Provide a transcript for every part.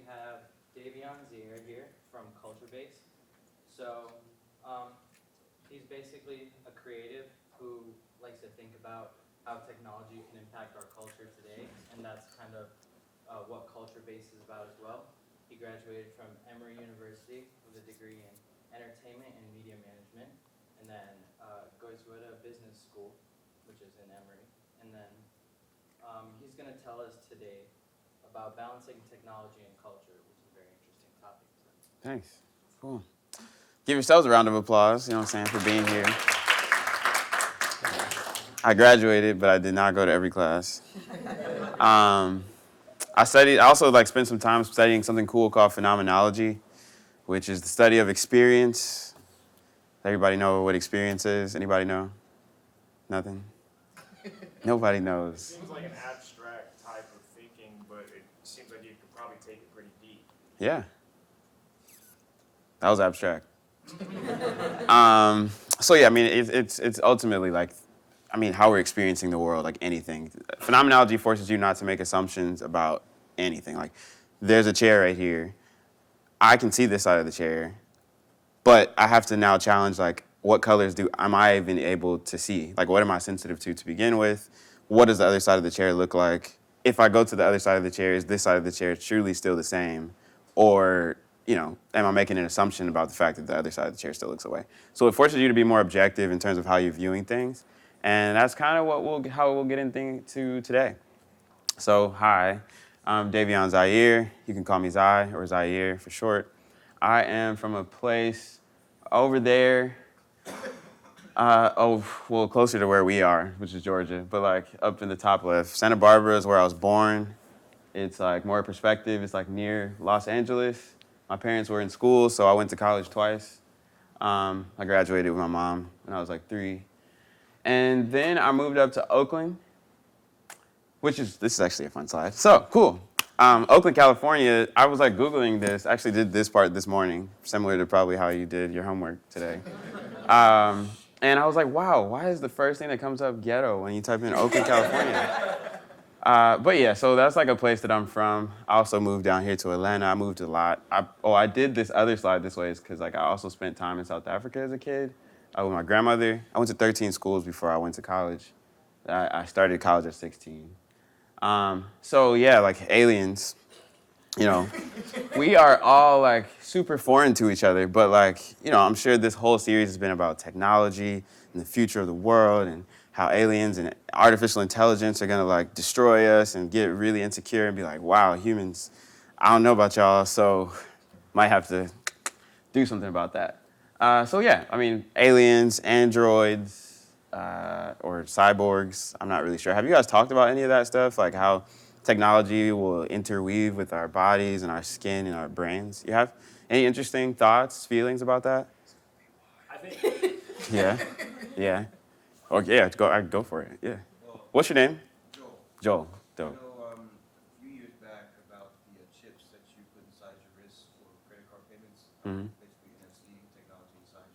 have Davion Ziere here from Culture Base. So he's basically a creative who likes to think about how technology can impact our culture today, and that's kind of what Culture Base is about as well. He graduated from Emory University with a degree in entertainment and media management, and then goes to a business school, which is in Emory. And then he's going to tell us today about balancing technology and culture, which is a very interesting topic. So. Thanks. Cool. Give yourselves a round of applause, you know what I'm saying, for being here. I graduated, but I did not go to every class. I also spent some time studying something cool called phenomenology, which is the study of experience. Everybody know what experience is? Anybody know? Nothing? Nobody knows. It seems like an abstract type of thinking, but it seems like you could probably take it pretty deep. Yeah. That was abstract. It's ultimately how we're experiencing the world, like anything. Phenomenology forces you not to make assumptions about anything. Like, there's a chair right here. I can see this side of the chair, but I have to now challenge, what colors am I even able to see? Like, what am I sensitive to begin with? What does the other side of the chair look like? If I go to the other side of the chair, is this side of the chair truly still the same? Or, am I making an assumption about the fact that the other side of the chair still looks away? So it forces you to be more objective in terms of how you're viewing things. And that's kind of how we'll get into today. So, hi, I'm Davion Ziere. You can call me Zai or Zaire for short. I am from a place over there. Closer to where we are, which is Georgia, but up in the top left. Santa Barbara is where I was born. It's more perspective. It's near Los Angeles. My parents were in school, so I went to college twice. I graduated with my mom when I was 3. And then I moved up to Oakland, this is actually a fun slide. So, cool. Oakland, California, I was Googling this. I actually did this part this morning, similar to probably how you did your homework today. And I was wow, why is the first thing that comes up ghetto when you type in Oakland, California? So that's a place that I'm from. I also moved down here to Atlanta. I moved a lot. I did this other slide this way because I also spent time in South Africa as a kid with my grandmother. I went to 13 schools before I went to college. I started college at 16. Aliens, we are all super foreign to each other, but I'm sure this whole series has been about technology and the future of the world and how aliens and artificial intelligence are gonna destroy us and get really insecure and be wow, humans, I don't know about y'all, so might have to do something about that. Aliens, androids, or cyborgs, I'm not really sure. Have you guys talked about any of that stuff? How technology will interweave with our bodies and our skin and our brains? You have any interesting thoughts, feelings about that? I think. Yeah. Go for it. Yeah. What's your name? Joel. Dope. A few years back about the chips that you put inside your wrist for credit card payments, basically NFC technology inside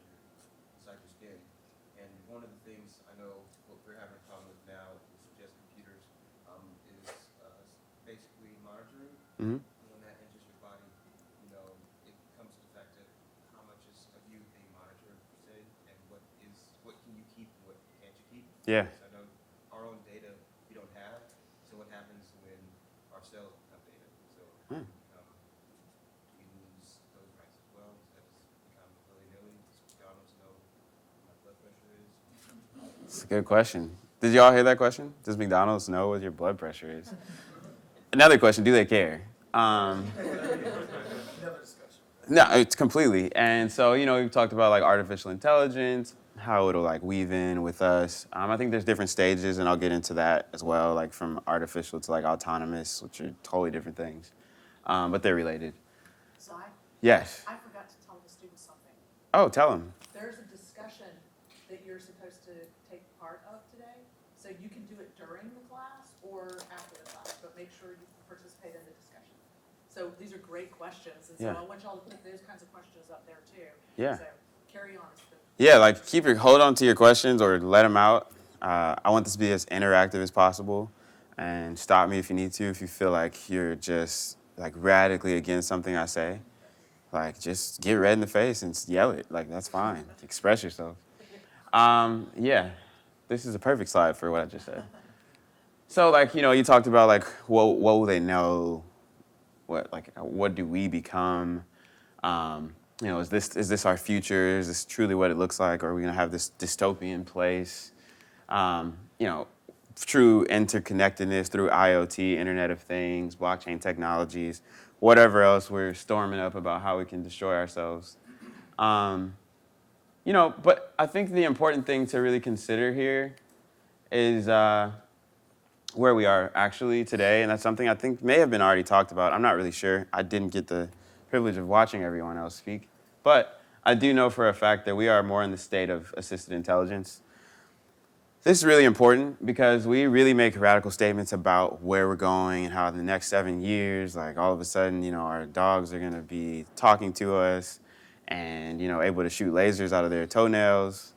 your skin. And one of the things I know what we're having a problem with now with just computers is basically monitoring. When that enters your body, it comes to the fact of how much is of you being monitored per se, and what can you keep and what can't you keep. Yeah. I know our own data we don't have. So what happens when our cells become data? So do we lose those rights as well? Does that just become willy-nilly? Does McDonald's know what my blood pressure is? It's a good question. Did y'all hear that question? Does McDonald's know what your blood pressure is? Another question, do they care? No, it's completely. And so, we've talked about artificial intelligence, how it'll weave in with us. I think there's different stages, and I'll get into that as well, from artificial to autonomous, which are totally different things. But they're related. Zai? Yes. I forgot to tell the students something. Oh, tell them. There's a discussion that you're supposed to take part of today. So you can do it during the class or after the class, but make sure you participate in the discussion. So these are great questions, and so Yeah. I want y'all to put those kinds of questions up there too. Yeah. So carry on. Yeah, hold on to your questions or let them out. I want this to be as interactive as possible, and stop me if you need to, if you feel like you're just like radically against something I say, like just get red in the face and yell it. Like that's fine. Express yourself. Yeah, this is a perfect slide for what I just said. So like you talked about like what will they know? What do we become? Is this our future? Is this truly what it looks like? Or are we gonna have this dystopian place? True interconnectedness through IoT, Internet of Things, blockchain technologies, whatever else we're storming up about how we can destroy ourselves. But I think the important thing to really consider here is where we are actually today, and that's something I think may have been already talked about. I'm not really sure. I didn't get the privilege of watching everyone else speak, but I do know for a fact that we are more in the state of assisted intelligence. This is really important because we really make radical statements about where we're going and how in the next 7 years, like all of a sudden, our dogs are gonna be talking to us and, able to shoot lasers out of their toenails,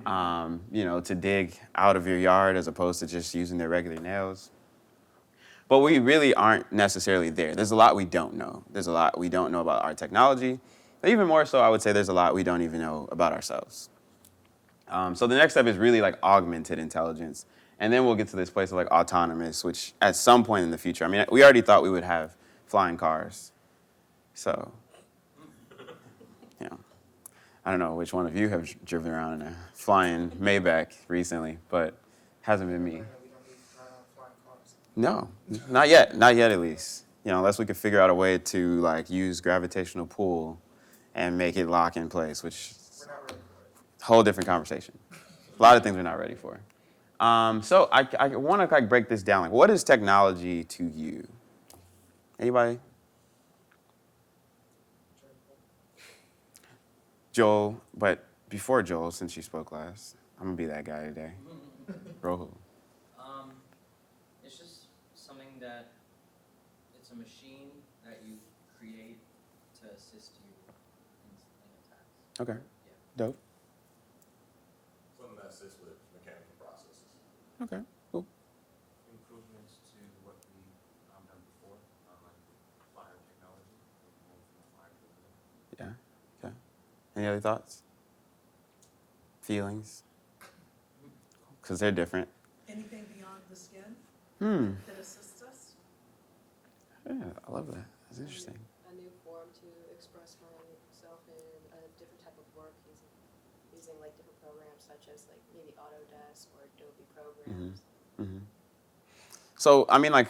to dig out of your yard as opposed to just using their regular nails. But we really aren't necessarily there. There's a lot we don't know. There's a lot we don't know about our technology. But even more so, I would say there's a lot we don't even know about ourselves. So the next step is really like augmented intelligence. And then we'll get to this place of like autonomous, which at some point in the future, we already thought we would have flying cars. So, I don't know which one of you have driven around in a flying Maybach recently, but hasn't been me. No, not yet. Not yet, at least. Unless we could figure out a way to like use gravitational pull and make it lock in place, which whole different conversation. A lot of things we're not ready for. So I want to like break this down. Like, what is technology to you? Anybody? Joel, but before Joel, since you spoke last, I'm gonna be that guy today. Rohu. It's just something that it's a machine that you create to assist you in a task. Okay. Yeah. Dope. Something that assists with mechanical processes. Okay. Cool. Improvements to what we done before, like fire technology, going from fire to wood. Yeah. Okay. Any other thoughts? Feelings? Because they're different. Anything beyond the skin that assists us? Yeah, I love that. That's interesting. A new form to express myself in a different type of work using like different programs such as like maybe Autodesk or Adobe programs. So, like,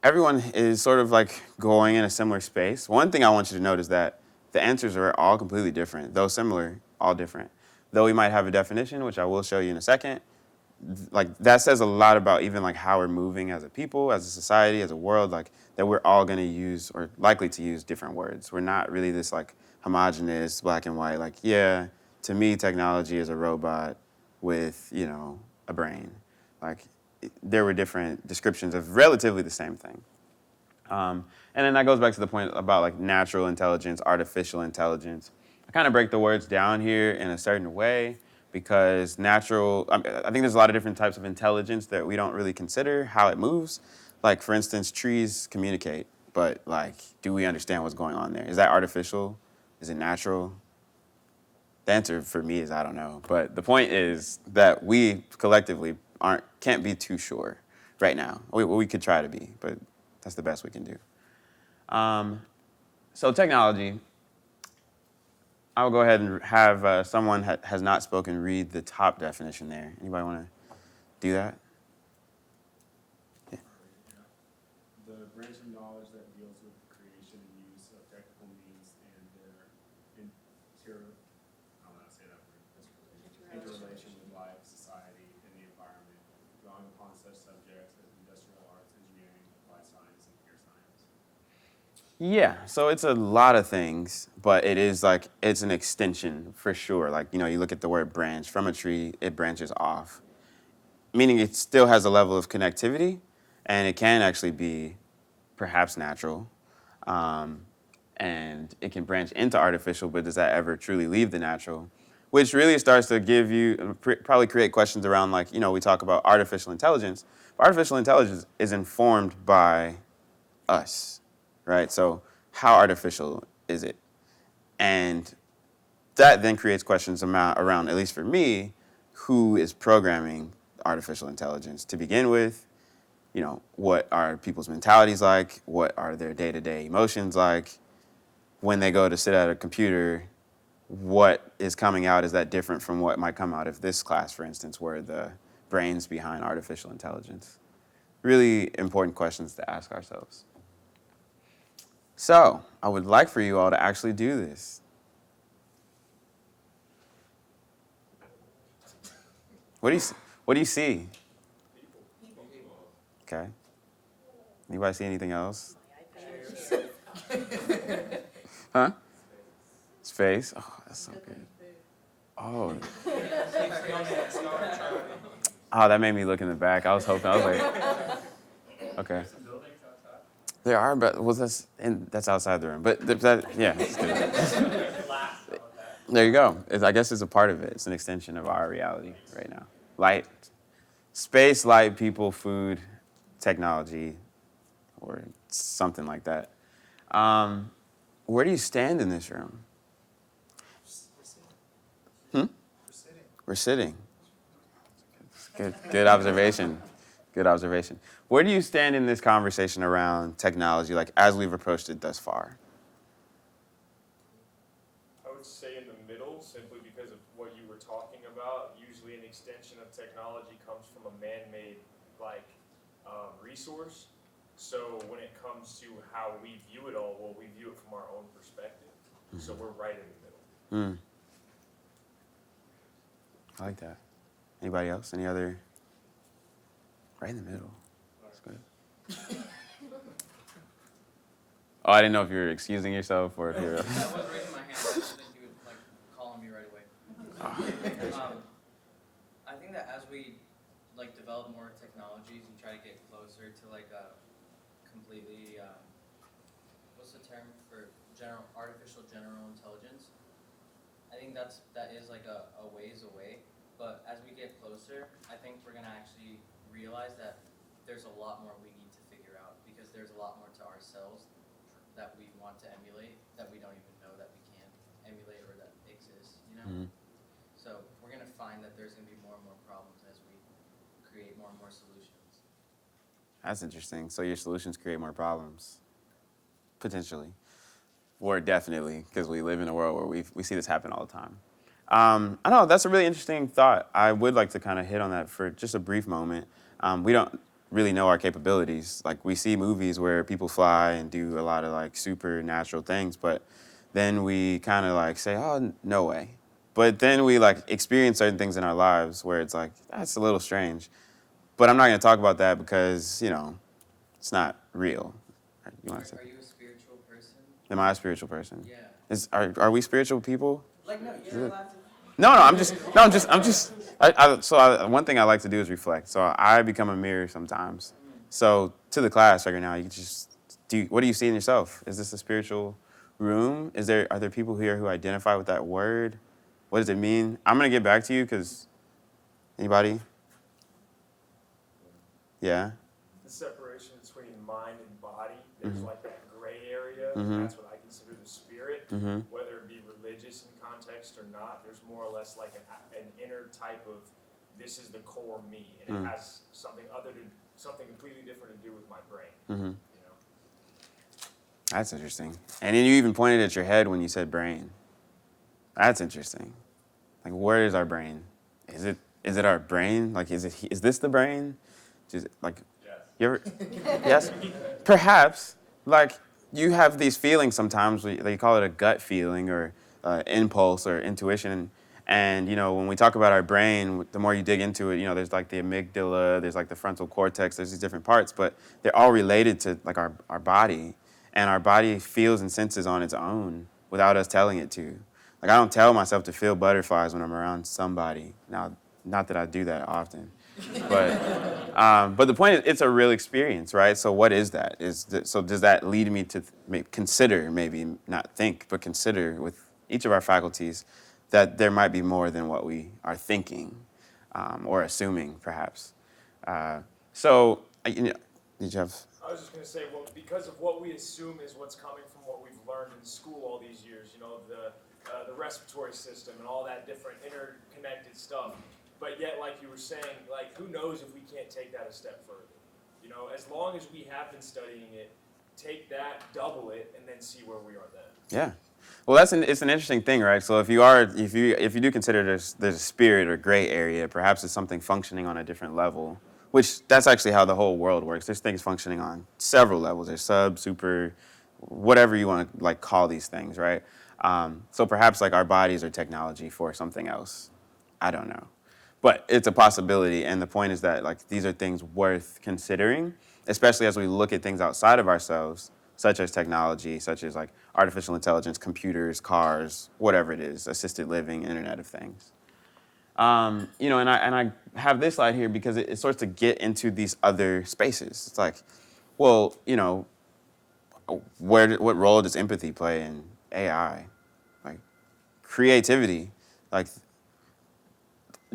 everyone is sort of like going in a similar space. One thing I want you to note is that the answers are all completely different, though similar, all different. Though we might have a definition, which I will show you in a second, like that says a lot about even like how we're moving as a people, as a society, as a world, like that we're all going to use or likely to use different words. We're not really this like homogenous black and white, like, yeah, to me, technology is a robot with, a brain. Like there were different descriptions of relatively the same thing. And then that goes back to the point about like natural intelligence, artificial intelligence. I kind of break the words down here in a certain way because I think there's a lot of different types of intelligence that we don't really consider how it moves. Like, for instance, trees communicate, but like, do we understand what's going on there? Is that artificial? Is it natural? The answer for me is I don't know. But the point is that we collectively can't be too sure right now. We could try to be, but that's the best we can do. So technology. I'll go ahead and have someone has not spoken read the top definition there. Anybody want to do that? Yeah. The branch of knowledge that deals with the creation and use of technical means and their interrelation with life, society, and the environment, drawing upon such subjects as industrial arts, engineering, applied science, and pure science. Yeah, so it's a lot of things, but it's an extension for sure. Like, you look at the word branch from a tree, it branches off, meaning it still has a level of connectivity, and it can actually be perhaps natural, and it can branch into artificial, but does that ever truly leave the natural? Which really starts to give you, probably create questions around like, we talk about artificial intelligence, but artificial intelligence is informed by us. right? So how artificial is it? And that then creates questions around, at least for me, who is programming artificial intelligence to begin with? You know, what are people's mentalities like? What are their day-to-day emotions like? When they go to sit at a computer, what is coming out? Is that different from what might come out of this class, for instance, where the brains behind artificial intelligence? Really important questions to ask ourselves. So, I would like for you all to actually do this. What do you see? Okay. Anybody see anything else? Huh? Space? Oh, that's so good. Oh. Oh, that made me look in the back. I was hoping. I was like, okay. There are, but that's outside the room. But yeah, it's good. There you go. I guess it's a part of it. It's an extension of our reality right now. Light, space, light, people, food, technology, or something like that. Where do you stand in this room? We're sitting. Good observation. Good observation. Where do you stand in this conversation around technology, like as we've approached it thus far? I would say in the middle, simply because of what you were talking about. Usually an extension of technology comes from a man-made resource. So when it comes to how we view it all, well, we view it from our own perspective. Mm-hmm. So we're right in the middle. Mm. I like that. Anybody else? Any other? Right in the middle. That's good. Oh, I didn't know if you were excusing yourself or if you're. I was raising my hand. I didn't think you would call on me right away. I think that as we develop more technologies and try to get closer to a completely what's the term for artificial general intelligence? I think that is a ways away. But as we get closer, I think we're gonna actually realize that there's a lot more we need to figure out, because there's a lot more to ourselves that we want to emulate that we don't even know that we can emulate or that exists, you know? Mm-hmm. So we're gonna find that there's gonna be more and more problems as we create more and more solutions. That's interesting. So your solutions create more problems, potentially, or definitely, because we live in a world where we see this happen all the time. I don't know, that's a really interesting thought. I would like to kind of hit on that for just a brief moment. We don't really know our capabilities. Like, we see movies where people fly and do a lot of supernatural things, but then we kind of say, oh, no way. But then we experience certain things in our lives where it's that's a little strange. But I'm not going to talk about that because, it's not real. You want to say? Are you a spiritual person? Am I a spiritual person? Yeah. Are we spiritual people? No, you're allowed to. One thing I like to do is reflect. So I become a mirror sometimes. So to the class right now, you can just what do you see in yourself? Is this a spiritual room? Are there people here who identify with that word? What does it mean? I'm gonna get back to you because anybody? Yeah. The separation between mind and body, there's Mm-hmm. that gray area, Mm-hmm. and that's what I consider the spirit. Mm-hmm. Whether it be religious in context or not, there's more or less an inner type of, this is the core me, and it has something completely different to do with my brain. Mm-hmm. That's interesting. And then you even pointed at your head when you said brain. That's interesting. Where is our brain? Is it our brain? Is this the brain? Just Yes. You ever? Yes. Perhaps. You have these feelings sometimes. They call it a gut feeling or impulse or intuition. And when we talk about our brain, the more you dig into it, there's the amygdala, there's the frontal cortex, there's these different parts, but they're all related to our body, and our body feels and senses on its own without us telling it to. I don't tell myself to feel butterflies when I'm around somebody. Now, not that I do that often, but the point is, it's a real experience, right? So what is that? So does that lead me to consider, maybe not think, but consider with each of our faculties that there might be more than what we are thinking or assuming, perhaps. Did you have? I was just gonna say, well, because of what we assume is what's coming from what we've learned in school all these years, you know, the respiratory system and all that different interconnected stuff. But yet, like you were saying, like, who knows if we can't take that a step further? You know, as long as we have been studying it, take that, double it, and then see where we are then. Yeah. Well, it's an interesting thing, right? So if you do consider there's a spirit or gray area, perhaps it's something functioning on a different level, which that's actually how the whole world works. There's things functioning on several levels. There's sub, super, whatever you want to like call these things, right? So perhaps like our bodies are technology for something else. I don't know. But it's a possibility, and the point is that like these are things worth considering, especially as we look at things outside of ourselves, such as technology, such as like artificial intelligence, computers, cars, whatever it is, assisted living, Internet of Things. You know, and I have this slide here because it starts to get into these other spaces. It's like, well, you know, what role does empathy play in AI? Like creativity, like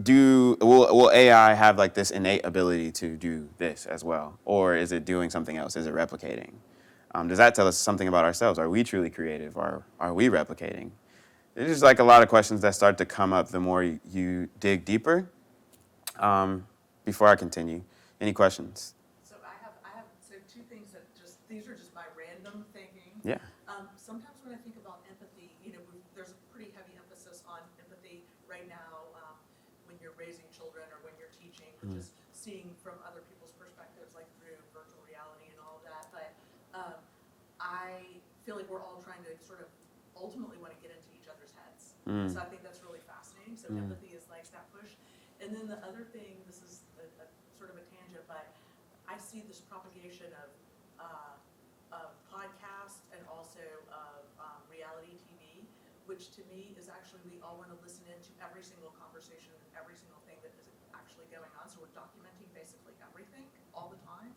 will AI have like this innate ability to do this as well, or is it doing something else? Is it replicating? Does that tell us something about ourselves? Are we truly creative, or are we replicating? There's just like a lot of questions that start to come up the more you dig deeper. Before I continue, any questions? So I have two things that these are just my random thinking. Yeah. Sometimes when I think about empathy, you know, there's a pretty heavy emphasis on empathy right now when you're raising children or when you're teaching, or just seeing from other people's perspectives, like through virtual reality and all of that. But I feel like we're all trying to sort of ultimately want to get into each other's heads. So I think that's really fascinating. So empathy is like that push. And then the other thing, this is a sort of a tangent, but I see this propagation of podcasts and also of reality TV, which to me is actually, we all want to listen into every single conversation and every single thing that is actually going on. So we're documenting basically everything all the time,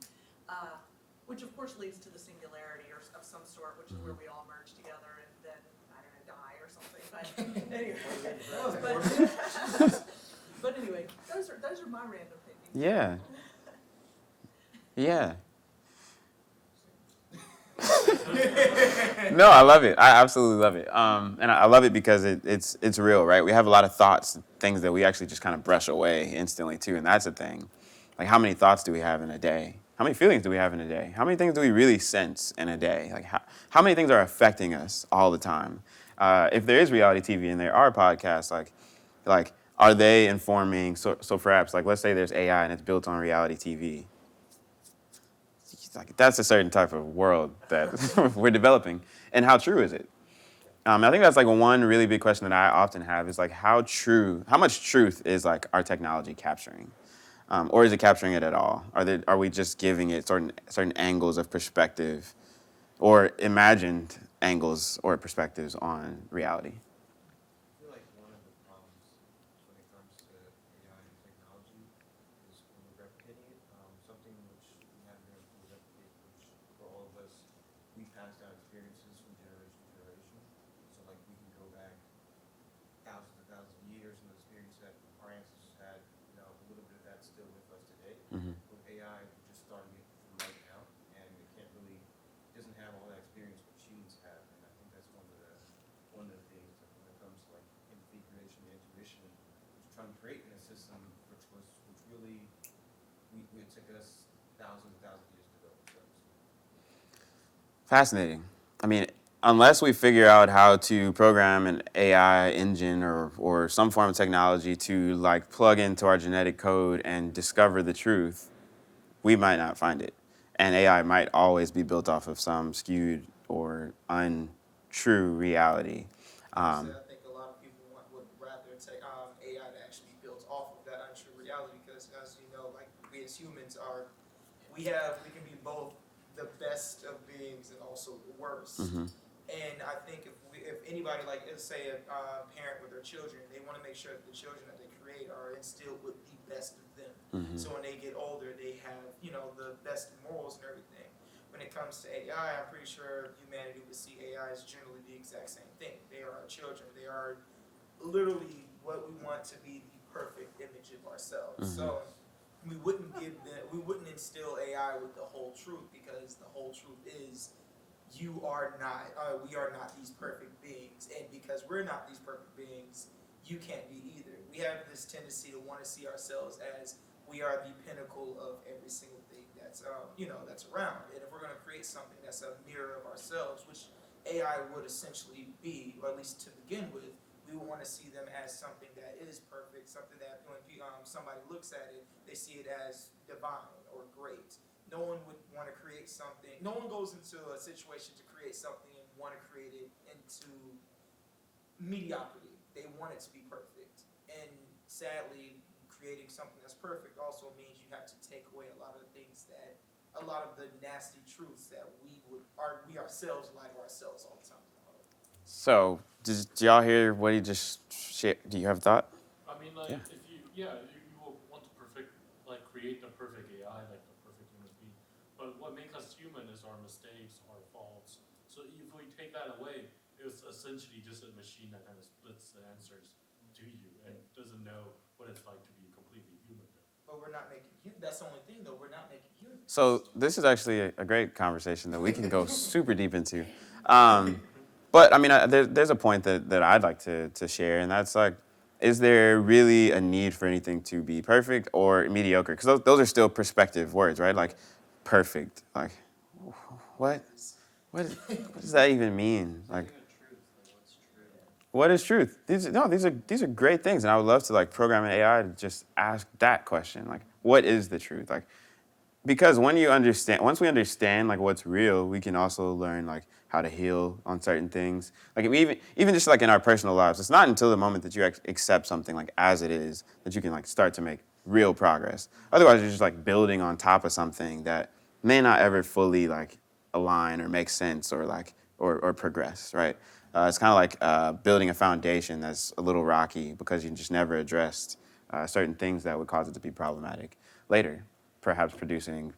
which of course leads to the singularity or of some sort, which is where we all merge together and then, I don't know, die or something. But anyway, but anyway, those are my random thinking. Yeah. Yeah. No, I love it. I absolutely love it. And I love it because it's real, right? We have a lot of thoughts, things that we actually just kind of brush away instantly too, and that's a thing. Like, how many thoughts do we have in a day? How many feelings do we have in a day? How many things do we really sense in a day? Like, how many things are affecting us all the time? If there is reality TV and there are podcasts, like are they informing? So perhaps, like, let's say there's AI and it's built on reality TV. Like, that's a certain type of world that we're developing. And how true is it? I think that's like one really big question that I often have is like, how much truth is like our technology capturing? Or is it capturing it at all? Are we just giving it certain angles of perspective or imagined angles or perspectives on reality? I feel like one of the problems when it comes to AI and technology is when we're replicating it, something which we haven't been able to replicate, which for all of us, we pass down experiences from generation to generation. So like we can go back thousands of years and the experience that our ancestors had, you know, a little bit of that's still with us today. With AI, we're just starting it from right now, and it doesn't have all that experience what humans have, and I think that's one of the things that when it comes to like empathy creation and intuition, was trying to create in a system which really it took us thousands and thousands of years to build ourselves. Fascinating. I mean, unless we figure out how to program an AI engine or some form of technology to like plug into our genetic code and discover the truth, we might not find it. And AI might always be built off of some skewed or untrue reality. I think a lot of people would rather take AI to actually be built off of that untrue reality, because as you know, like we as humans we can be both the best of beings and also the worst. And I think if anybody, like let's say a parent with their children, they want to make sure that the children that they create are instilled with the best of them. So when they get older, they have, you know, the best morals and everything. When it comes to AI, I'm pretty sure humanity would see AI as generally the exact same thing. They are our children. They are literally what we want to be the perfect image of ourselves. So we wouldn't instill AI with the whole truth, because the whole truth is we are not these perfect beings, and because we're not these perfect beings, you can't be either. We have this tendency to want to see ourselves as we are the pinnacle of every single thing that's that's around. And if we're going to create something that's a mirror of ourselves, which AI would essentially be, or at least to begin with, we would want to see them as something that is perfect, something that when somebody looks at it, they see it as divine or great. No one would want to create something. No one goes into a situation to create something and want to create it into mediocrity. They want it to be perfect. And sadly, creating something that's perfect also means you have to take away a lot of the things that, a lot of the nasty truths that we ourselves lie to ourselves all the time. So, did y'all hear what he just shared? Do you have a thought? I mean, like, Yeah. if you will want to create the perfect AI, like the perfect human being. But what makes us human is our mistakes, our faults. So if we take that away, it's essentially just a machine that kind of splits the answers to you and doesn't know what it's like to be completely human. But we're not making, that's the only thing though, we're not making humans. So this is actually a great conversation that we can go super deep into. But I mean, there's a point that I'd like to share, and that's like, is there really a need for anything to be perfect or mediocre? Because those are still perspective words, right? Like, perfect. Like, what does that even mean? Like, what is truth? These are great things, and I would love to like program an AI to just ask that question. Like, what is the truth? Like, because once we understand like what's real, we can also learn like how to heal on certain things. Like even just like in our personal lives, it's not until the moment that you accept something like as it is that you can like start to make real progress. Otherwise, you're just like building on top of something that may not ever fully like align or make sense or like or progress, right? It's kind of like building a foundation that's a little rocky because you just never addressed certain things that would cause it to be problematic later. Perhaps producing,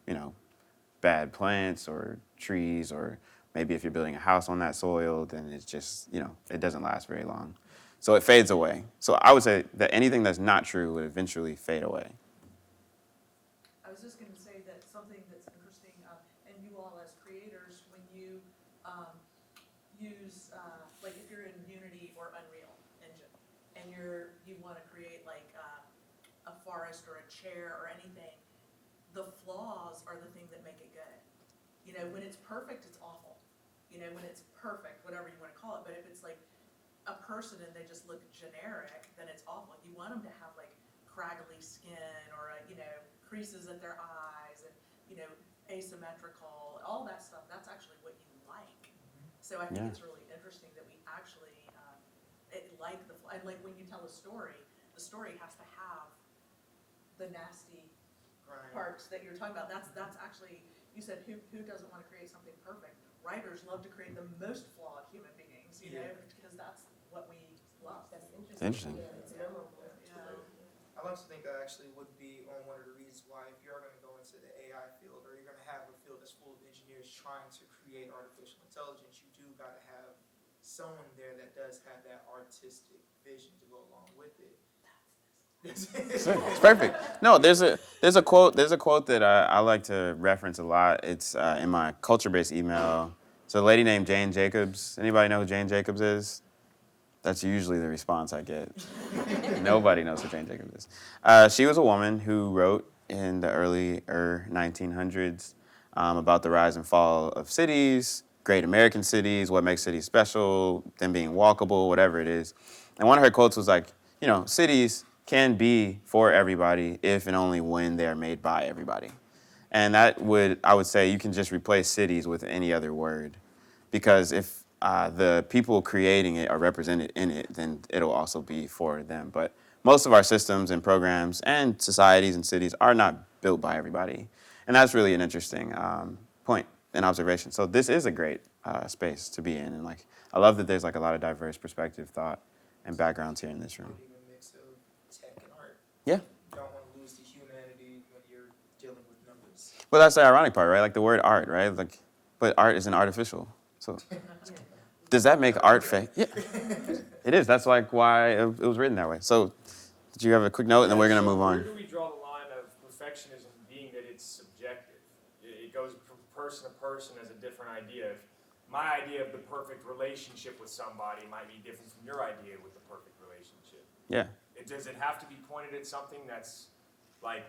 bad plants or trees, or maybe if you're building a house on that soil, then it's just, it doesn't last very long. So it fades away. So I would say that anything that's not true would eventually fade away. I was just going to say that something that's interesting, and you all as creators, when you use, like if you're in Unity or Unreal Engine, and you want to create like a forest or a chair or anything, the flaws are the thing that make it good. When it's perfect, it's awful. When it's perfect, whatever you want to call it, but if it's like a person and they just look generic, then it's awful. You want them to have like craggly skin or creases at their eyes and asymmetrical, all that stuff. That's actually what you like. So I think it's really interesting that we actually like and like when you tell a story, the story has to have the nasty parts that you're talking about. That's actually, you said who doesn't want to create something perfect? Writers love to create the most flawed human beings, because that's what we love. That's Interesting. Yeah, it's memorable. I like to think that actually would be one of the reasons why if you're going to go into the AI field, or you're going to have a field that's full of engineers trying to create artificial intelligence, you do got to have someone there that does have that artistic vision to go along with it. It's perfect. No, there's a quote that I like to reference a lot. It's in my culture-based email. It's a lady named Jane Jacobs. Anybody know who Jane Jacobs is? That's usually the response I get. Nobody knows who Jane Jacobs is. She was a woman who wrote in the early 1900s about the rise and fall of cities, great American cities, what makes cities special, them being walkable, whatever it is. And one of her quotes was like, cities can be for everybody if and only when they are made by everybody. And I would say you can just replace cities with any other word. Because if the people creating it are represented in it, then it'll also be for them. But most of our systems and programs and societies and cities are not built by everybody. And that's really an interesting point and observation. So this is a great space to be in. And like, I love that there's like a lot of diverse perspective, thought, and backgrounds here in this room. Even a mix of tech and art. Yeah. You don't want to lose the humanity when you're dealing with numbers. But that's the ironic part, right? Like the word art, right? Like, but art isn't artificial. So does that make art fake? Yeah, it is. That's like why it was written that way. So did you have a quick note, and then we're gonna move on? Where do we draw the line of perfection person to person has a different idea. If my idea of the perfect relationship with somebody might be different from your idea with the perfect relationship. Yeah. Does it have to be pointed at something that's like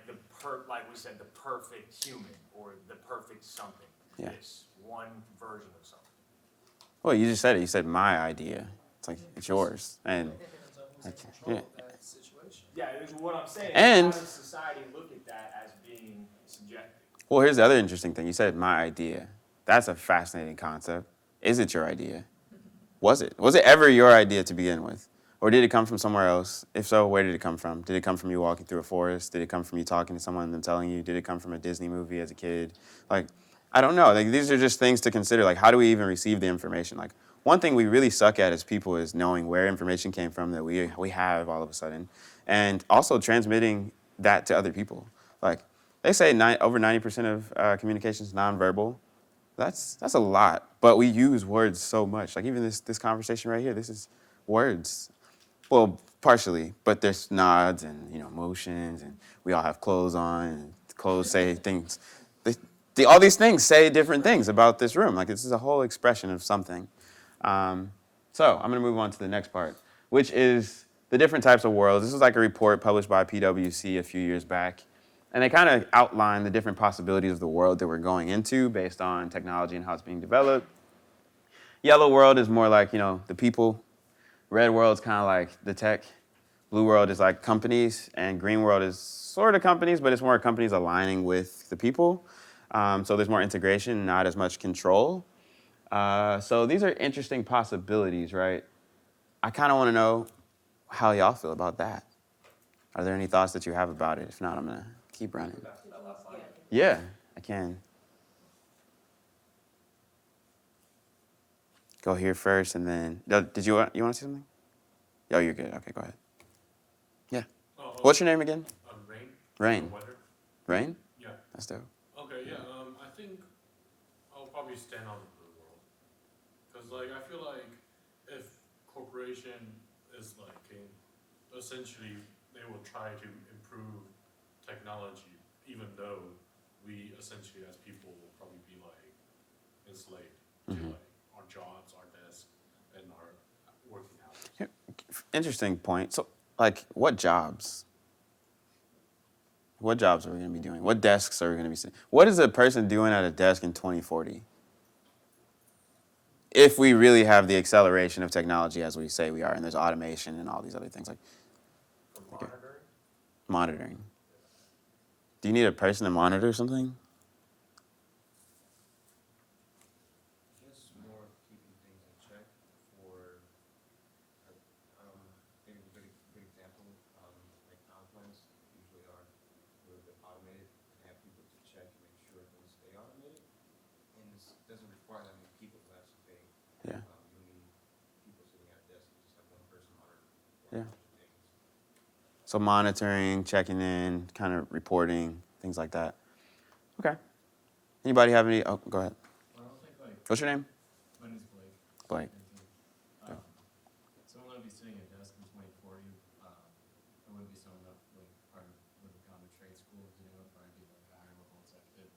like we said, the perfect human or the perfect something? Yeah. This one version of something. Well, you just said it. You said my idea. It's like it's yours, and yeah. Yeah, is what I'm saying. And- how does society look at that as being subjective? Well, here's the other interesting thing. You said my idea. That's a fascinating concept. Is it your idea? Was it? Was it ever your idea to begin with? Or did it come from somewhere else? If so, where did it come from? Did it come from you walking through a forest? Did it come from you talking to someone and them telling you? Did it come from a Disney movie as a kid? Like, I don't know. Like, these are just things to consider. Like, how do we even receive the information? Like, one thing we really suck at as people is knowing where information came from that we have all of a sudden, and also transmitting that to other people. Like, they say over 90% of communication is nonverbal. That's a lot, but we use words so much. Like even this conversation right here, this is words. Well, partially, but there's nods and motions, and we all have clothes on, and clothes say things. All these things say different things about this room. Like this is a whole expression of something. So I'm gonna move on to the next part, which is the different types of worlds. This is like a report published by PwC a few years back. And they kind of outline the different possibilities of the world that we're going into based on technology and how it's being developed. Yellow world is more like, the people. Red world is kind of like the tech. Blue world is like companies. And green world is sort of companies, but it's more companies aligning with the people. So there's more integration, not as much control. So these are interesting possibilities, right? I kind of want to know how y'all feel about that. Are there any thoughts that you have about it? If not, I'm going to keep running. Yeah, I can. Go here first, and then did you want to say something? Oh, you're good. Okay, go ahead. Yeah. What's your name again? Rain. Rain. Weather. Rain? Yeah. That's dope. Okay, yeah. I think I'll probably stand on the blue world, because like I feel like if corporation is like essentially they will try to improve technology, even though we essentially as people will probably be like enslaved to like our jobs, our desks, and our working hours. Interesting point. So, like, what jobs? What jobs are we going to be doing? What desks are we going to be sitting? What is a person doing at a desk in 2040? If we really have the acceleration of technology as we say we are, and there's automation and all these other things like monitoring. Do you need a person to monitor something? Just more of keeping things in check for, maybe a good example, like power plants usually are a little bit automated and have people to check and make sure things stay automated. And this doesn't require that many people to actually pay. Yeah. You don't need people sitting at a desk, you just have one person monitoring Yeah. a bunch of things. So monitoring, checking in, kind of reporting, things like that. Okay. Anybody have any? Oh, go ahead. Well, I don't think like What's your name? my name's Blake. Blake. Someone that would be sitting at a desk in 2040, it wouldn't be someone that would probably would have gone to trade school to do it. Probably be like a higher level executive.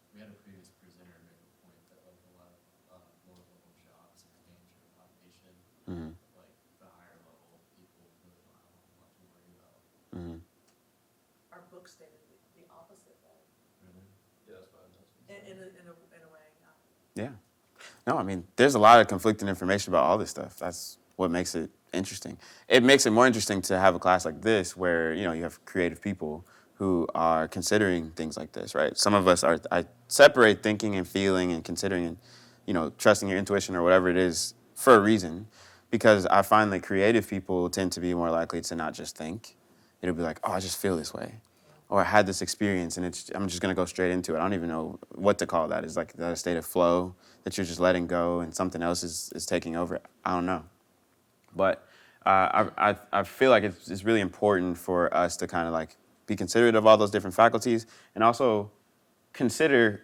We had a previous presenter make a point that like a lot of lower level jobs are in danger of automation. Mm-hmm. Like the higher level people really don't have a whole lot to worry about. Mm-hmm. Our book stated the opposite, though, Really? Yeah, that's what I know. in a way, yeah. Yeah. No, I mean, there's a lot of conflicting information about all this stuff. That's what makes it interesting. It makes it more interesting to have a class like this where, you have creative people who are considering things like this, right? Some of us I separate thinking and feeling and considering and, trusting your intuition or whatever it is for a reason, because I find that creative people tend to be more likely to not just think. It'll be like, oh, I just feel this way. Or I had this experience and I'm just gonna go straight into it. I don't even know what to call that. It's like that state of flow that you're just letting go and something else is taking over. I don't know. But I feel like it's really important for us to kind of like be considerate of all those different faculties and also consider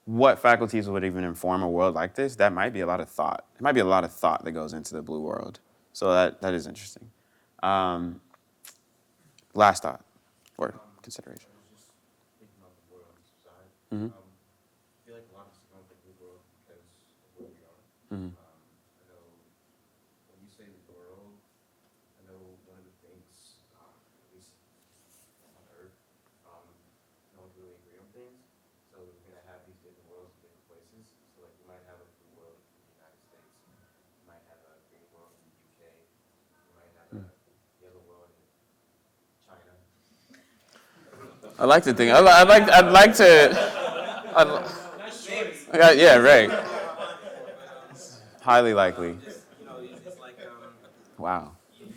what faculties would even inform a world like this. That might be a lot of thought. It might be a lot of thought that goes into the blue world. So that is interesting. Last thought or consideration. I was just thinking about the world on this side. Mhm. Mhm. I know when you say the world, I know one of the things, at least on Earth, no one can really agree on things. So we're gonna have these different worlds in different places. So like you might have a blue world in the United States, you might have a green world in the UK, you might have a yellow world in China. I like to think. I'd like to. Yeah, right. Highly likely. Just it's like Wow. you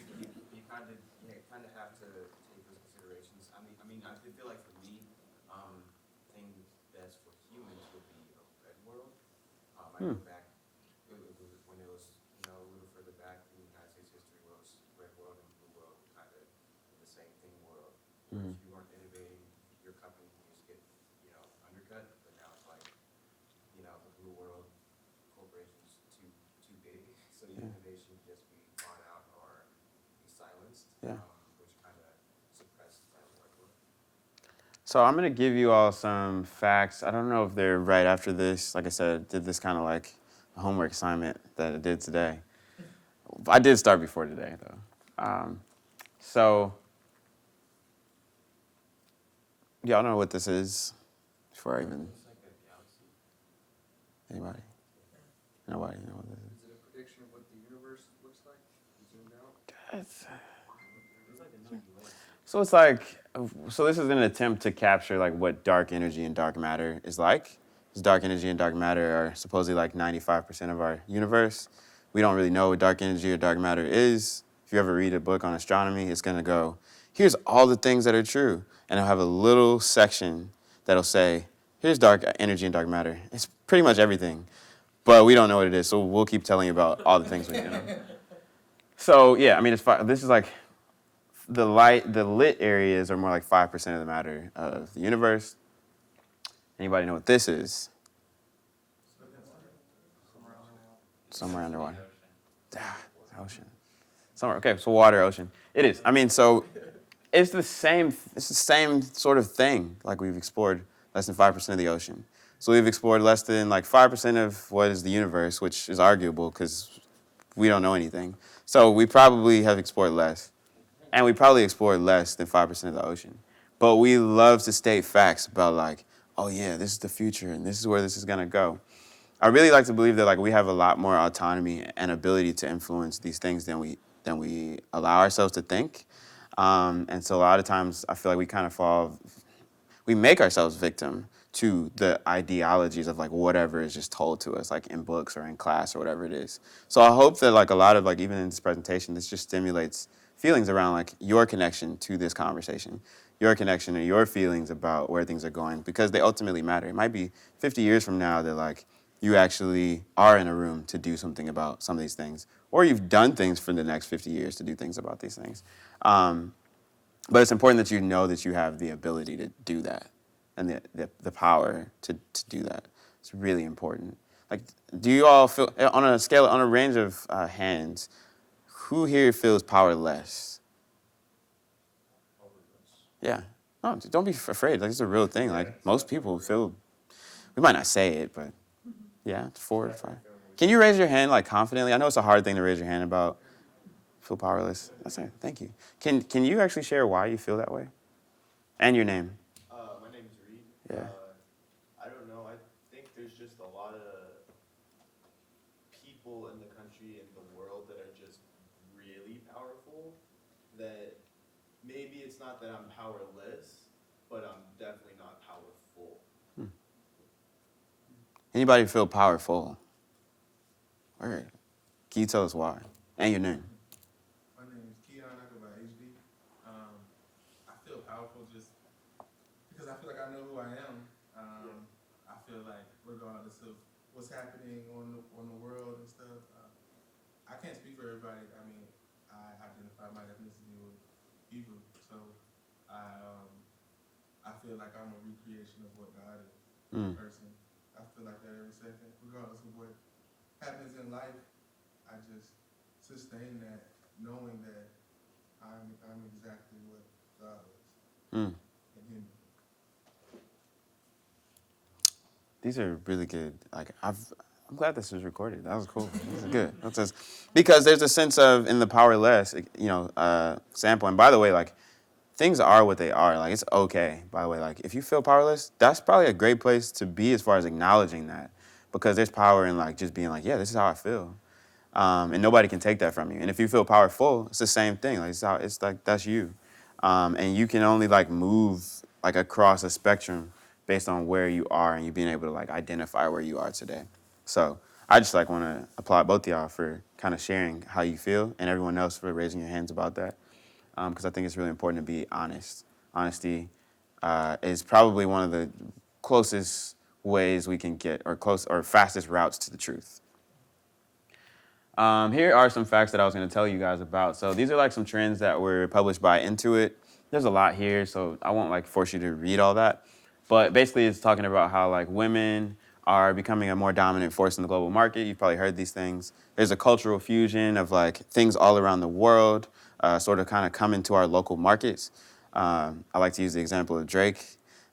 kind of have to take those considerations. I feel like for me, thing that's for humans would be a red world. I go back when it was a little further back in the United States history, where it was red world and blue world were kind of the same thing world. Where if you weren't innovating, your company would just get undercut. But now it's like the blue world corporations too big, so the innovation can just be drawn out or be silenced, Yeah. which kind of suppressed that workload. So I'm gonna give you all some facts. I don't know if they're right after this. Like I said, did this kind of like a homework assignment that I did today. I did start before today though. So y'all know what this is before I even It's like a galaxy. anybody? Nobody know what this Is it a prediction of what the universe looks like, zoomed out? is. It's like a Milky Way. So it's like, so this is an attempt to capture like what dark energy and dark matter is like. Because dark energy and dark matter are supposedly like 95% of our universe. We don't really know what dark energy or dark matter is. If you ever read a book on astronomy, it's gonna go, here's all the things that are true. And it'll have a little section that'll say, here's dark energy and dark matter. It's pretty much everything. But we don't know what it is, so we'll keep telling you about all the things we know. So yeah, I mean, this is like the lit areas are more like 5% of the matter of the universe. Anybody know what this is? Somewhere underwater. Ocean. Somewhere. Okay, so water, ocean. It is. I mean, so it's the same sort of thing. Like we've explored less than 5% of the ocean. So we've explored less than like 5% of what is the universe, which is arguable because we don't know anything. So we probably have explored less. And we probably explored less than 5% of the ocean. But we love to state facts about like, oh yeah, this is the future and this is where this is gonna go. I really like to believe that like we have a lot more autonomy and ability to influence these things than we allow ourselves to think. And so a lot of times I feel like we kind of we make ourselves victim to the ideologies of like whatever is just told to us, like in books or in class or whatever it is. So I hope that like a lot of like even in this presentation, this just stimulates feelings around like your connection to this conversation, your connection and your feelings about where things are going, because they ultimately matter. It might be 50 years from now that like you actually are in a room to do something about some of these things, or you've done things for the next 50 years to do things about these things. But it's important that you know that you have the ability to do that and the power to do that. It's really important. Like, do you all feel, on a scale, on a range of hands, who here feels powerless? Yeah. No, don't be afraid. Like, it's a real thing. Like, most people feel, we might not say it, but yeah, it's 4 or 5. Can you raise your hand, like, confidently? I know it's a hard thing to raise your hand about. Feel powerless. That's it. Thank you. Can you actually share why you feel that way? And your name. My name is Reed. Yeah. I don't know. I think there's just a lot of people in the country and the world that are just really powerful. That maybe it's not that I'm powerless, but I'm definitely not powerful. Anybody feel powerful? All right. Can you tell us why? And your name. My name is Keon. I go by HD. I feel powerful just because I feel like I know who I am. I feel like regardless of what's happening on the world and stuff, I can't speak for everybody. I mean, I identify my ethnicity with Hebrew, so I feel like I'm a recreation of what God is. Person. I feel like that every second, regardless of what happens in life. I just sustain that, knowing that I'm exactly what God is. And him. These are really good. Like I'm glad this was recorded. That was cool. This is good. That's just, because there's a sense of in the powerless, sample. And by the way, like things are what they are. Like it's okay. By the way, like if you feel powerless, that's probably a great place to be as far as acknowledging that, because there's power in like just being like, yeah, this is how I feel, and nobody can take that from you. And if you feel powerful, it's the same thing. Like it's like that's you, and you can only like move like across a spectrum based on where you are and you being able to like identify where you are today. So I just like want to applaud both of y'all for kind of sharing how you feel, and everyone else for raising your hands about that, because I think it's really important to be honest. Honesty is probably one of the closest ways we can get, or close or fastest routes to the truth. Here are some facts that I was going to tell you guys about. So these are like some trends that were published by Intuit. There's a lot here, so I won't like force you to read all that. But basically, it's talking about how like women are becoming a more dominant force in the global market. You've probably heard these things. There's a cultural fusion of like things all around the world, sort of kind of come into our local markets. I like to use the example of Drake,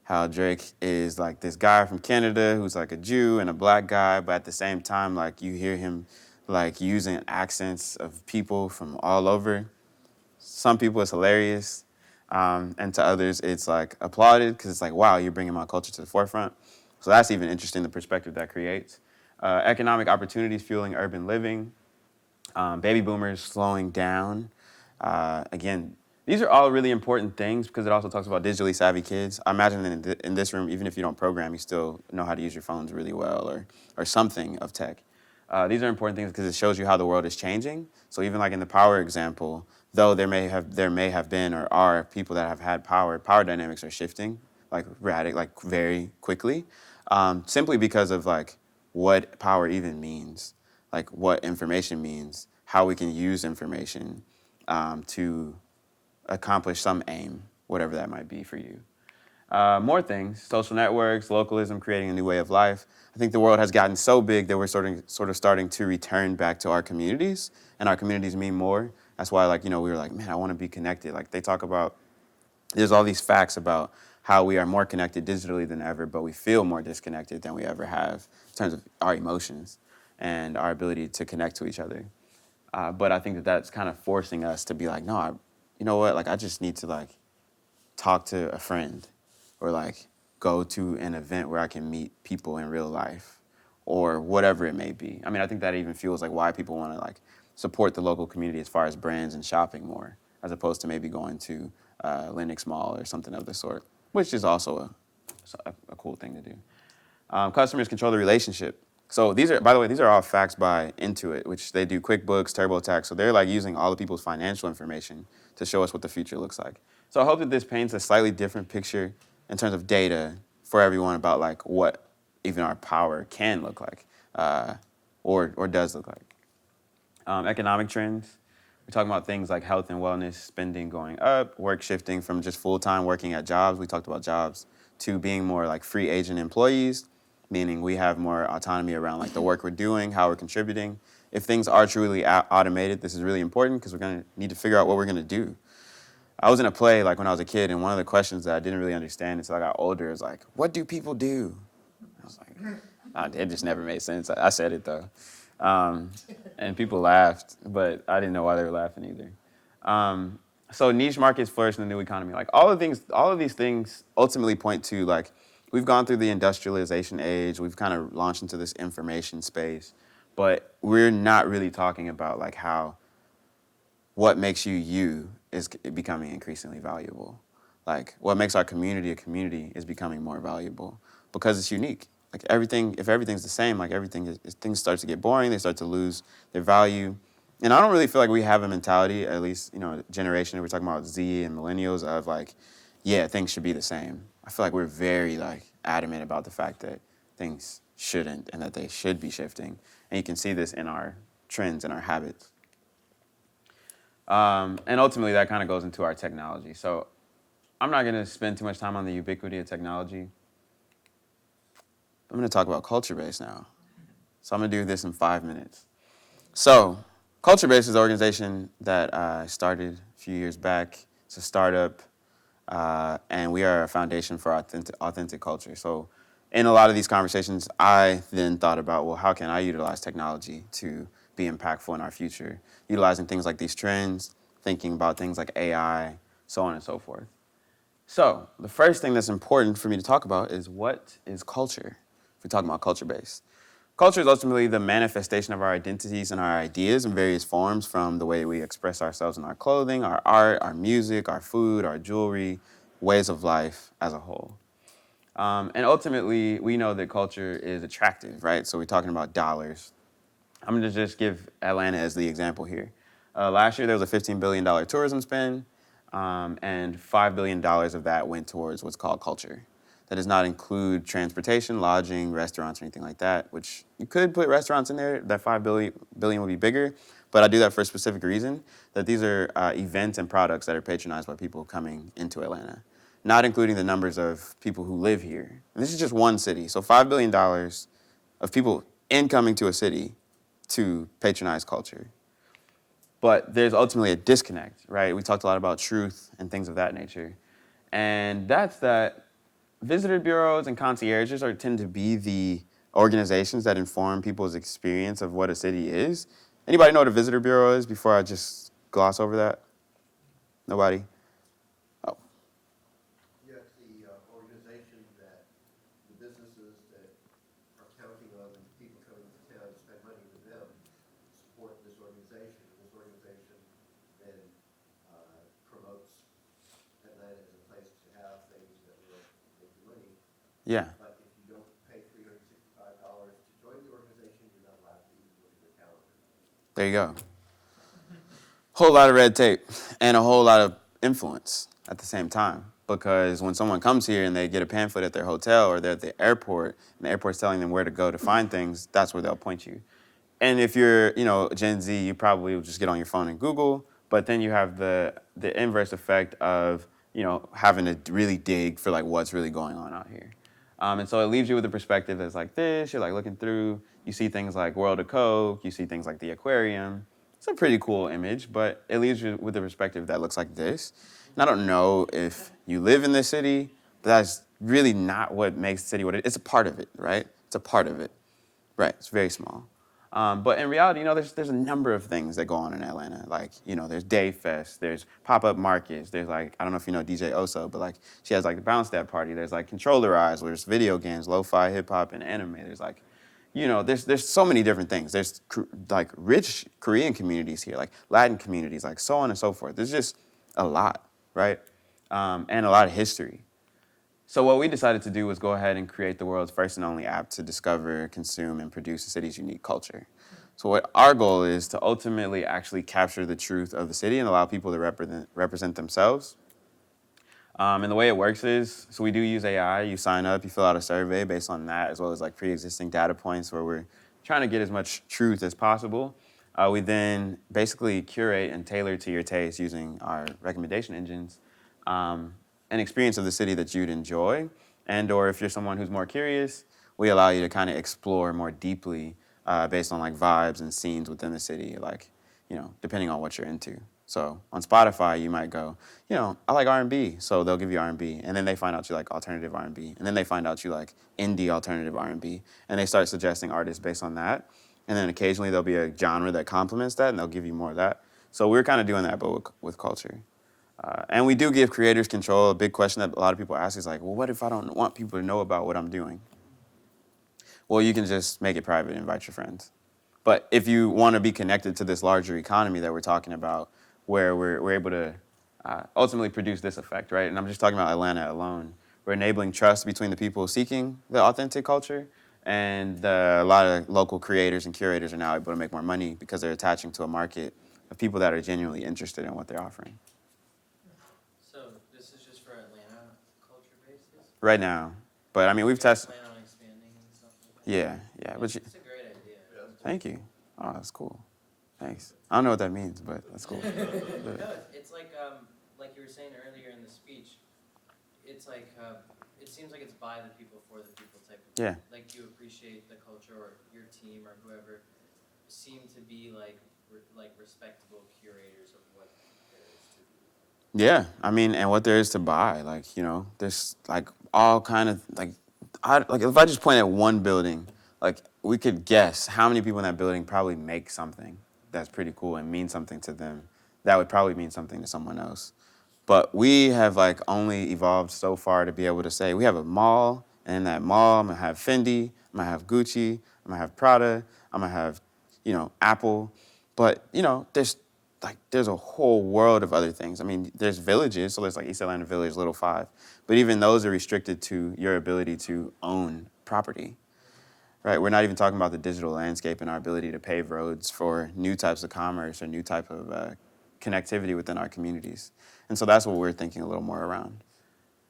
how Drake is like this guy from Canada who's like a Jew and a black guy, but at the same time, like you hear him like using accents of people from all over. Some people it's hilarious, and to others it's like applauded because it's like, wow, you're bringing my culture to the forefront. So that's even interesting, the perspective that creates. Economic opportunities fueling urban living. Baby boomers slowing down. Again, these are all really important things because it also talks about digitally savvy kids. I imagine in this room, even if you don't program, you still know how to use your phones really well, or something of tech. These are important things because it shows you how the world is changing. So even like in the power example, though there may have been or are people that have had power dynamics are shifting like very quickly, simply because of like what power even means, like what information means, how we can use information to accomplish some aim, whatever that might be for you. More things, social networks, localism, creating a new way of life. I think the world has gotten so big that we're sort of starting to return back to our communities, and our communities mean more. That's why, like, we were like, man, I want to be connected. Like they talk about, there's all these facts about how we are more connected digitally than ever, but we feel more disconnected than we ever have in terms of our emotions and our ability to connect to each other. But I think that that's kind of forcing us to be like, no, you know what? Like, I just need to like talk to a friend, or like go to an event where I can meet people in real life, or whatever it may be. I mean, I think that even fuels like why people want to like support the local community as far as brands and shopping more, as opposed to maybe going to Lenox Mall or something of the sort, which is also a cool thing to do. Customers control the relationship. So these are, by the way, these are all facts by Intuit, which they do QuickBooks, TurboTax. So they're like using all the people's financial information to show us what the future looks like. So I hope that this paints a slightly different picture in terms of data for everyone about like what even our power can look like, or does look like. Economic trends. We're talking about things like health and wellness, spending going up, work shifting from just full-time working at jobs, we talked about jobs, to being more like free agent employees, meaning we have more autonomy around like the work we're doing, how we're contributing. If things are truly automated, this is really important because we're going to need to figure out what we're going to do. I was in a play like when I was a kid, and one of the questions that I didn't really understand until I got older is like, what do people do? I was like, it just never made sense. I said it though. And people laughed, but I didn't know why they were laughing either. So niche markets flourish in the new economy. Like all of these things ultimately point to like, we've gone through the industrialization age. We've kind of launched into this information space, but we're not really talking about like how what makes you is becoming increasingly valuable. Like what makes our community a community is becoming more valuable because it's unique. Like if everything's the same, like things start to get boring, they start to lose their value. And I don't really feel like we have a mentality, at least, generation, we're talking about Z and millennials, of like, yeah, things should be the same. I feel like we're very like adamant about the fact that things shouldn't and that they should be shifting. And you can see this in our trends and our habits. And ultimately, that kind of goes into our technology. So I'm not going to spend too much time on the ubiquity of technology. I'm going to talk about culture-based now. So I'm going to do this in 5 minutes. So culture-based is an organization that I started a few years back. It's a startup, and we are a foundation for authentic culture. So in a lot of these conversations, I then thought about, well, how can I utilize technology to be impactful in our future? Utilizing things like these trends, thinking about things like AI, so on and so forth. So the first thing that's important for me to talk about is what is culture? If we're talking about culture-based. Culture is ultimately the manifestation of our identities and our ideas in various forms, from the way we express ourselves in our clothing, our art, our music, our food, our jewelry, ways of life as a whole. And ultimately, we know that culture is attractive, right? So we're talking about dollars. I'm going to just give Atlanta as the example here. Last year, there was a $15 billion tourism spend, and $5 billion of that went towards what's called culture. That does not include transportation, lodging, restaurants, or anything like that, which you could put restaurants in there. That $5 billion would be bigger, but I do that for a specific reason, that these are events and products that are patronized by people coming into Atlanta, not including the numbers of people who live here. And this is just one city. So $5 billion of people incoming to a city to patronize culture. But there's ultimately a disconnect, right? We talked a lot about truth and things of that nature. And that's that visitor bureaus and concierges tend to be the organizations that inform people's experience of what a city is. Anybody know what a visitor bureau is before I just gloss over that? Nobody? Oh, Yeah, it's the organization that the businesses that are counting on people coming to town to spend money with them support this organization. And this organization then promotes Atlanta as a place to have things that will make you money. yeah. But if you don't pay $365 to join the organization, you're not allowed to even look at their calendar. There you go. Whole lot of red tape and a whole lot of influence at the same time. Because when someone comes here and they get a pamphlet at their hotel or they're at the airport and the airport's telling them where to go to find things, that's where they'll point you. And if you're, Gen Z, you probably will just get on your phone and Google, but then you have the inverse effect of, having to really dig for like what's really going on out here. And so it leaves you with a perspective that's like this. You're like looking through, you see things like World of Coke, you see things like the aquarium. It's a pretty cool image, but it leaves you with a perspective that looks like this. And I don't know if you live in this city, but that's really not what makes the city what it is. It's a part of it, right? It's a part of it. Right, it's very small. But in reality, there's a number of things that go on in Atlanta. Like, there's Day Fest, there's pop-up markets, there's like, I don't know if you know DJ Oso, but like, she has like the Bounce That Party. There's like Controllerized, where there's video games, lo-fi, hip-hop, and anime. There's like, there's so many different things. There's like rich Korean communities here, like Latin communities, like so on and so forth. There's just a lot, right? And a lot of history. So what we decided to do was go ahead and create the world's first and only app to discover, consume, and produce a city's unique culture. So what our goal is to ultimately actually capture the truth of the city and allow people to represent themselves. And the way it works is, so we do use AI. You sign up, you fill out a survey based on that, as well as like pre-existing data points where we're trying to get as much truth as possible. We then basically curate and tailor to your taste using our recommendation engines an experience of the city that you'd enjoy. And or if you're someone who's more curious, we allow you to kind of explore more deeply based on like vibes and scenes within the city, like, depending on what you're into. So on Spotify, you might go, I like R&B, so they'll give you R&B, and then they find out you like alternative R&B, and then they find out you like indie alternative R&B, and they start suggesting artists based on that, and then occasionally there'll be a genre that complements that, and they'll give you more of that. So we're kind of doing that, but with culture. And we do give creators control. A big question that a lot of people ask is like, well, what if I don't want people to know about what I'm doing? Well, you can just make it private and invite your friends. But if you want to be connected to this larger economy that we're talking about, where we're able to ultimately produce this effect, right? And I'm just talking about Atlanta alone. We're enabling trust between the people seeking the authentic culture, and a lot of local creators and curators are now able to make more money because they're attaching to a market of people that are genuinely interested in what they're offering. So this is just for Atlanta culture bases? Right now. But I mean, we've tested. Plan on expanding and stuff like that? Yeah. But It's a great idea. thank you. Oh, that's cool. Thanks. I don't know what that means, but that's cool. No, it's like you were saying earlier in the speech, it's like, it seems like it's by the people, for the people type of thing. Yeah. Like you appreciate the culture, or your team or whoever seem to be like respectable curators of what there is to be. Yeah, I mean, and what there is to buy, like, there's like all kind of like like if I just point at one building, like we could guess how many people in that building probably make something that's pretty cool and mean something to them. That would probably mean something to someone else. But we have like only evolved so far to be able to say we have a mall, and in that mall I'm gonna have Fendi, I'm gonna have Gucci, I'm gonna have Prada, I'm gonna have, Apple. But there's a whole world of other things. I mean, there's villages, so there's like East Atlanta Village, Little Five, but even those are restricted to your ability to own property. Right, we're not even talking about the digital landscape and our ability to pave roads for new types of commerce or new type of connectivity within our communities. And so that's what we're thinking a little more around.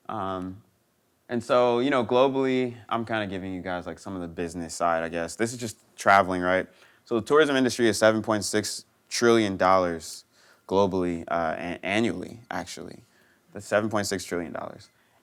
And so, globally, I'm kind of giving you guys like some of the business side, I guess. This is just traveling, right? So the tourism industry is $7.6 trillion globally annually, actually. That's $7.6 trillion.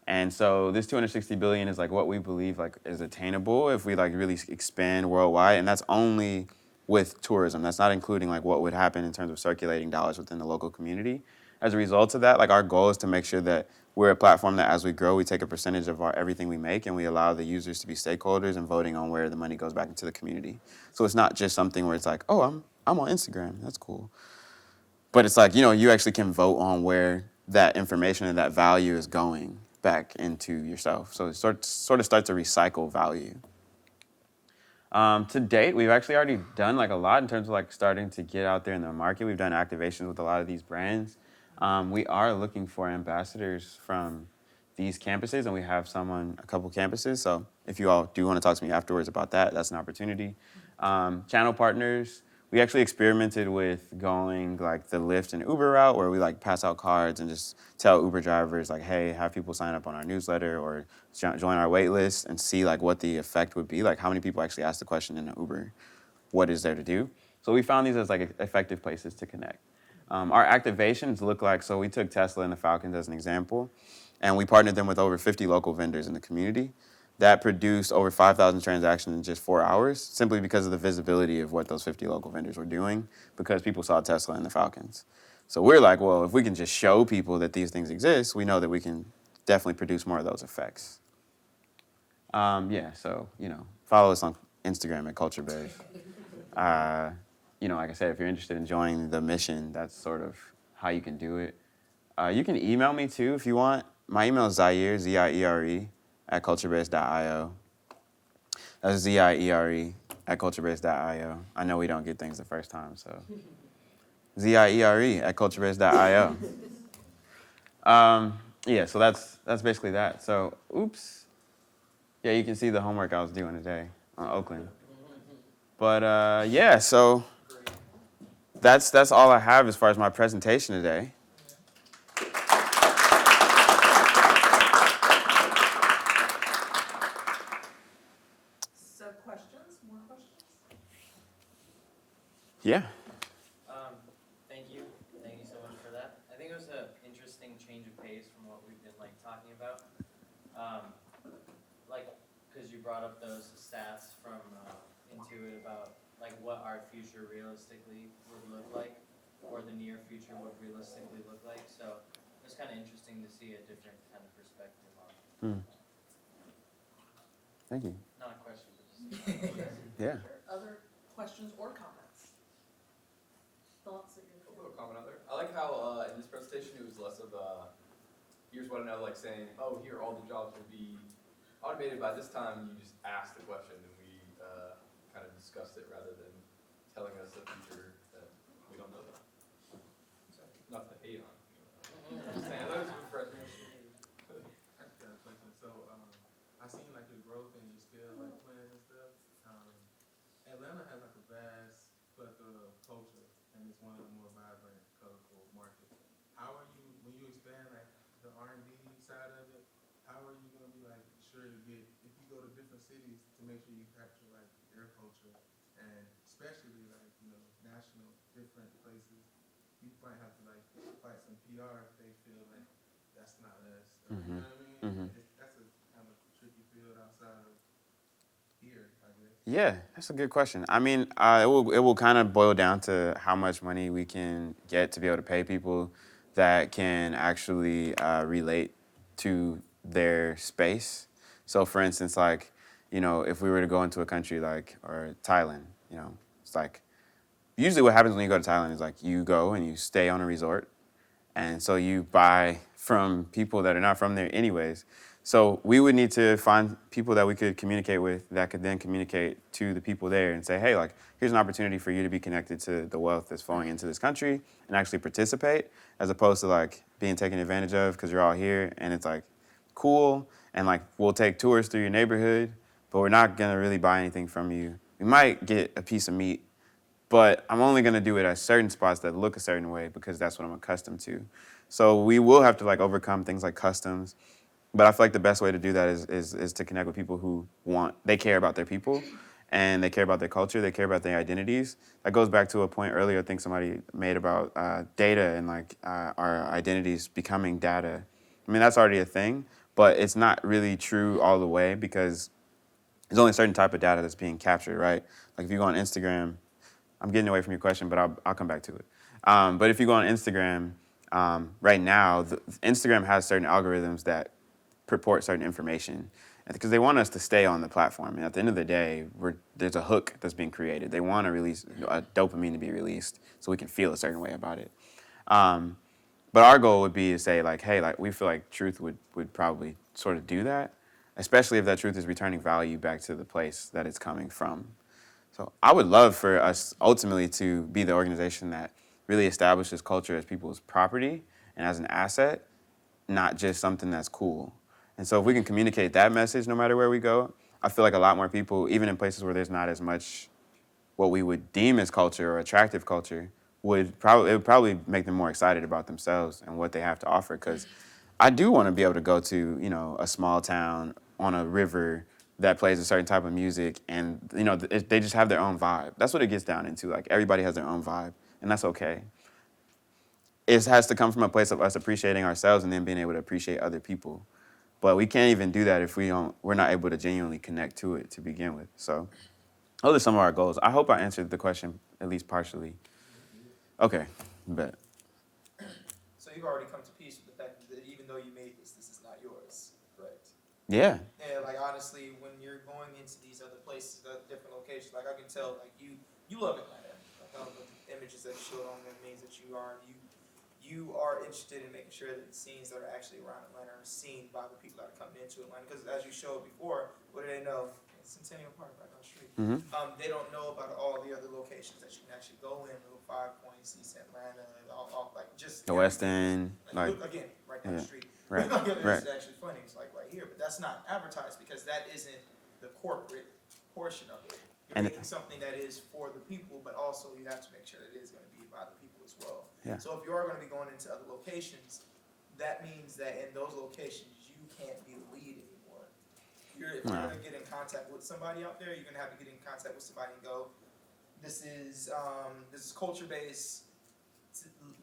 And so this 260 billion is like what we believe like is attainable if we like really expand worldwide. And that's only with tourism. That's not including like what would happen in terms of circulating dollars within the local community. As a result of that, like our goal is to make sure that we're a platform that as we grow, we take a percentage of everything we make and we allow the users to be stakeholders and voting on where the money goes back into the community. So it's not just something where it's like, oh, I'm on Instagram. That's cool. But it's like, you actually can vote on where that information and that value is going back into yourself. So it sort of starts to recycle value. To date, we've actually already done like a lot in terms of like starting to get out there in the market. We've done activations with a lot of these brands. We are looking for ambassadors from these campuses, and we have some on a couple campuses. So if you all do want to talk to me afterwards about that, that's an opportunity. Channel partners. We actually experimented with going like the Lyft and Uber route where we like pass out cards and just tell Uber drivers like, hey, have people sign up on our newsletter or join our wait list and see like what the effect would be, like how many people actually ask the question in an Uber, what is there to do? So we found these as like effective places to connect. Our activations look like, so we took Tesla and the Falcons as an example, and we partnered them with over 50 local vendors in the community. That produced over 5,000 transactions in just 4 hours, simply because of the visibility of what those 50 local vendors were doing, because people saw Tesla and the Falcons. So we're like, well, if we can just show people that these things exist, we know that we can definitely produce more of those effects. So, follow us on Instagram at CultureBase. Like I said, if you're interested in joining the mission, that's sort of how you can do it. You can email me too if you want. My email is Ziere, Ziere, at culturebase.io. That's Ziere at culturebase.io. I know we don't get things the first time, so. Ziere at culturebase.io. So that's basically that. So, oops. Yeah, you can see the homework I was doing today on Oakland. But so that's all I have as far as my presentation today. So questions, more questions? Yeah. Thank you. Thank you so much for that. I think it was an interesting change of pace from what we've been like talking about. Because you brought up those stats from Intuit about like what our future realistically would look like, or the near future would realistically look like. So it was kind of interesting to see a different kind of perspective on it. Thank you. Not a question, but just Yeah. Other questions or comments? Thoughts that you're. A little comment on there. I like how in this presentation it was less of here's what I know, like saying, oh, here all the jobs will be automated by this time. You just asked the question and we kind of discussed it rather than telling us the future that we don't know that. So, not to hate on. I'm just saying, that was a good presentation. I just got a question. So, I seen like the growth in your scale, like plans and stuff. Atlanta has like a vast plethora of culture, and it's one of the more vibrant, colorful markets. How are you, when you expand like the R&B side of it, how are you gonna be like sure to get, if you go to different cities, to make sure you capture like their culture, and especially like, national, different places, you might have to like fight some PR if they feel like that's not us. You know what I mean? That's a kind of tricky field outside of here, I guess. Yeah, that's a good question. I mean, it will kind of boil down to how much money we can get to be able to pay people that can actually relate to their space. So for instance, like, if we were to go into a country like, or Thailand, it's like, usually what happens when you go to Thailand is like you go and you stay on a resort. And so you buy from people that are not from there anyways. So we would need to find people that we could communicate with that could then communicate to the people there and say, hey, like, here's an opportunity for you to be connected to the wealth that's flowing into this country and actually participate, as opposed to like being taken advantage of because you're all here and it's like cool. And like, we'll take tours through your neighborhood, but we're not going to really buy anything from you. We might get a piece of meat, but I'm only going to do it at certain spots that look a certain way because that's what I'm accustomed to. So we will have to like overcome things like customs. But I feel like the best way to do that is to connect with people who they care about their people and they care about their culture, they care about their identities. That goes back to a point earlier I think somebody made about data and like our identities becoming data. I mean, that's already a thing, but it's not really true all the way because there's only a certain type of data that's being captured, right? Like if you go on Instagram, I'm getting away from your question, but I'll come back to it. But if you go on Instagram, right now, Instagram has certain algorithms that purport certain information because they want us to stay on the platform. And at the end of the day, there's a hook that's being created. They want to release a dopamine to be released so we can feel a certain way about it. But our goal would be to say, like, hey, like we feel like truth would probably sort of do that, especially if that truth is returning value back to the place that it's coming from. So I would love for us ultimately to be the organization that really establishes culture as people's property and as an asset, not just something that's cool. And so if we can communicate that message no matter where we go, I feel like a lot more people, even in places where there's not as much what we would deem as culture or attractive culture, it would probably make them more excited about themselves and what they have to offer. Because I do want to be able to go to, a small town on a river that plays a certain type of music, and they just have their own vibe. That's what it gets down into. Like everybody has their own vibe, and that's okay. It has to come from a place of us appreciating ourselves and then being able to appreciate other people. But we can't even do that if we're not able to genuinely connect to it to begin with. So those are some of our goals. I hope I answered the question at least partially. Okay, bet. So you've already come to peace with the fact that even though you made this is not yours, correct? Yeah. And like honestly, when you're going into these other places, the different locations, like I can tell, like you love Atlanta. Like all the images that you showed on there means that you are interested in making sure that the scenes that are actually around Atlanta are seen by the people that are coming into Atlanta. Because as you showed before, what do they know? Centennial Park right down the street. Mm-hmm. They don't know about all the other locations that you can actually go in, Little Five Points, East Atlanta, all like just The West End, look, again, right down the street. Right. It's actually funny. It's like right here, but that's not advertised because that isn't the corporate portion of it. You're making something that is for the people, but also you have to make sure that it is going to be by the people as well. Yeah. So if you are going to be going into other locations, that means that in those locations you can't be the lead anymore. If you're going to get in contact with somebody out there, you're going to have to get in contact with somebody and go, this is culture based.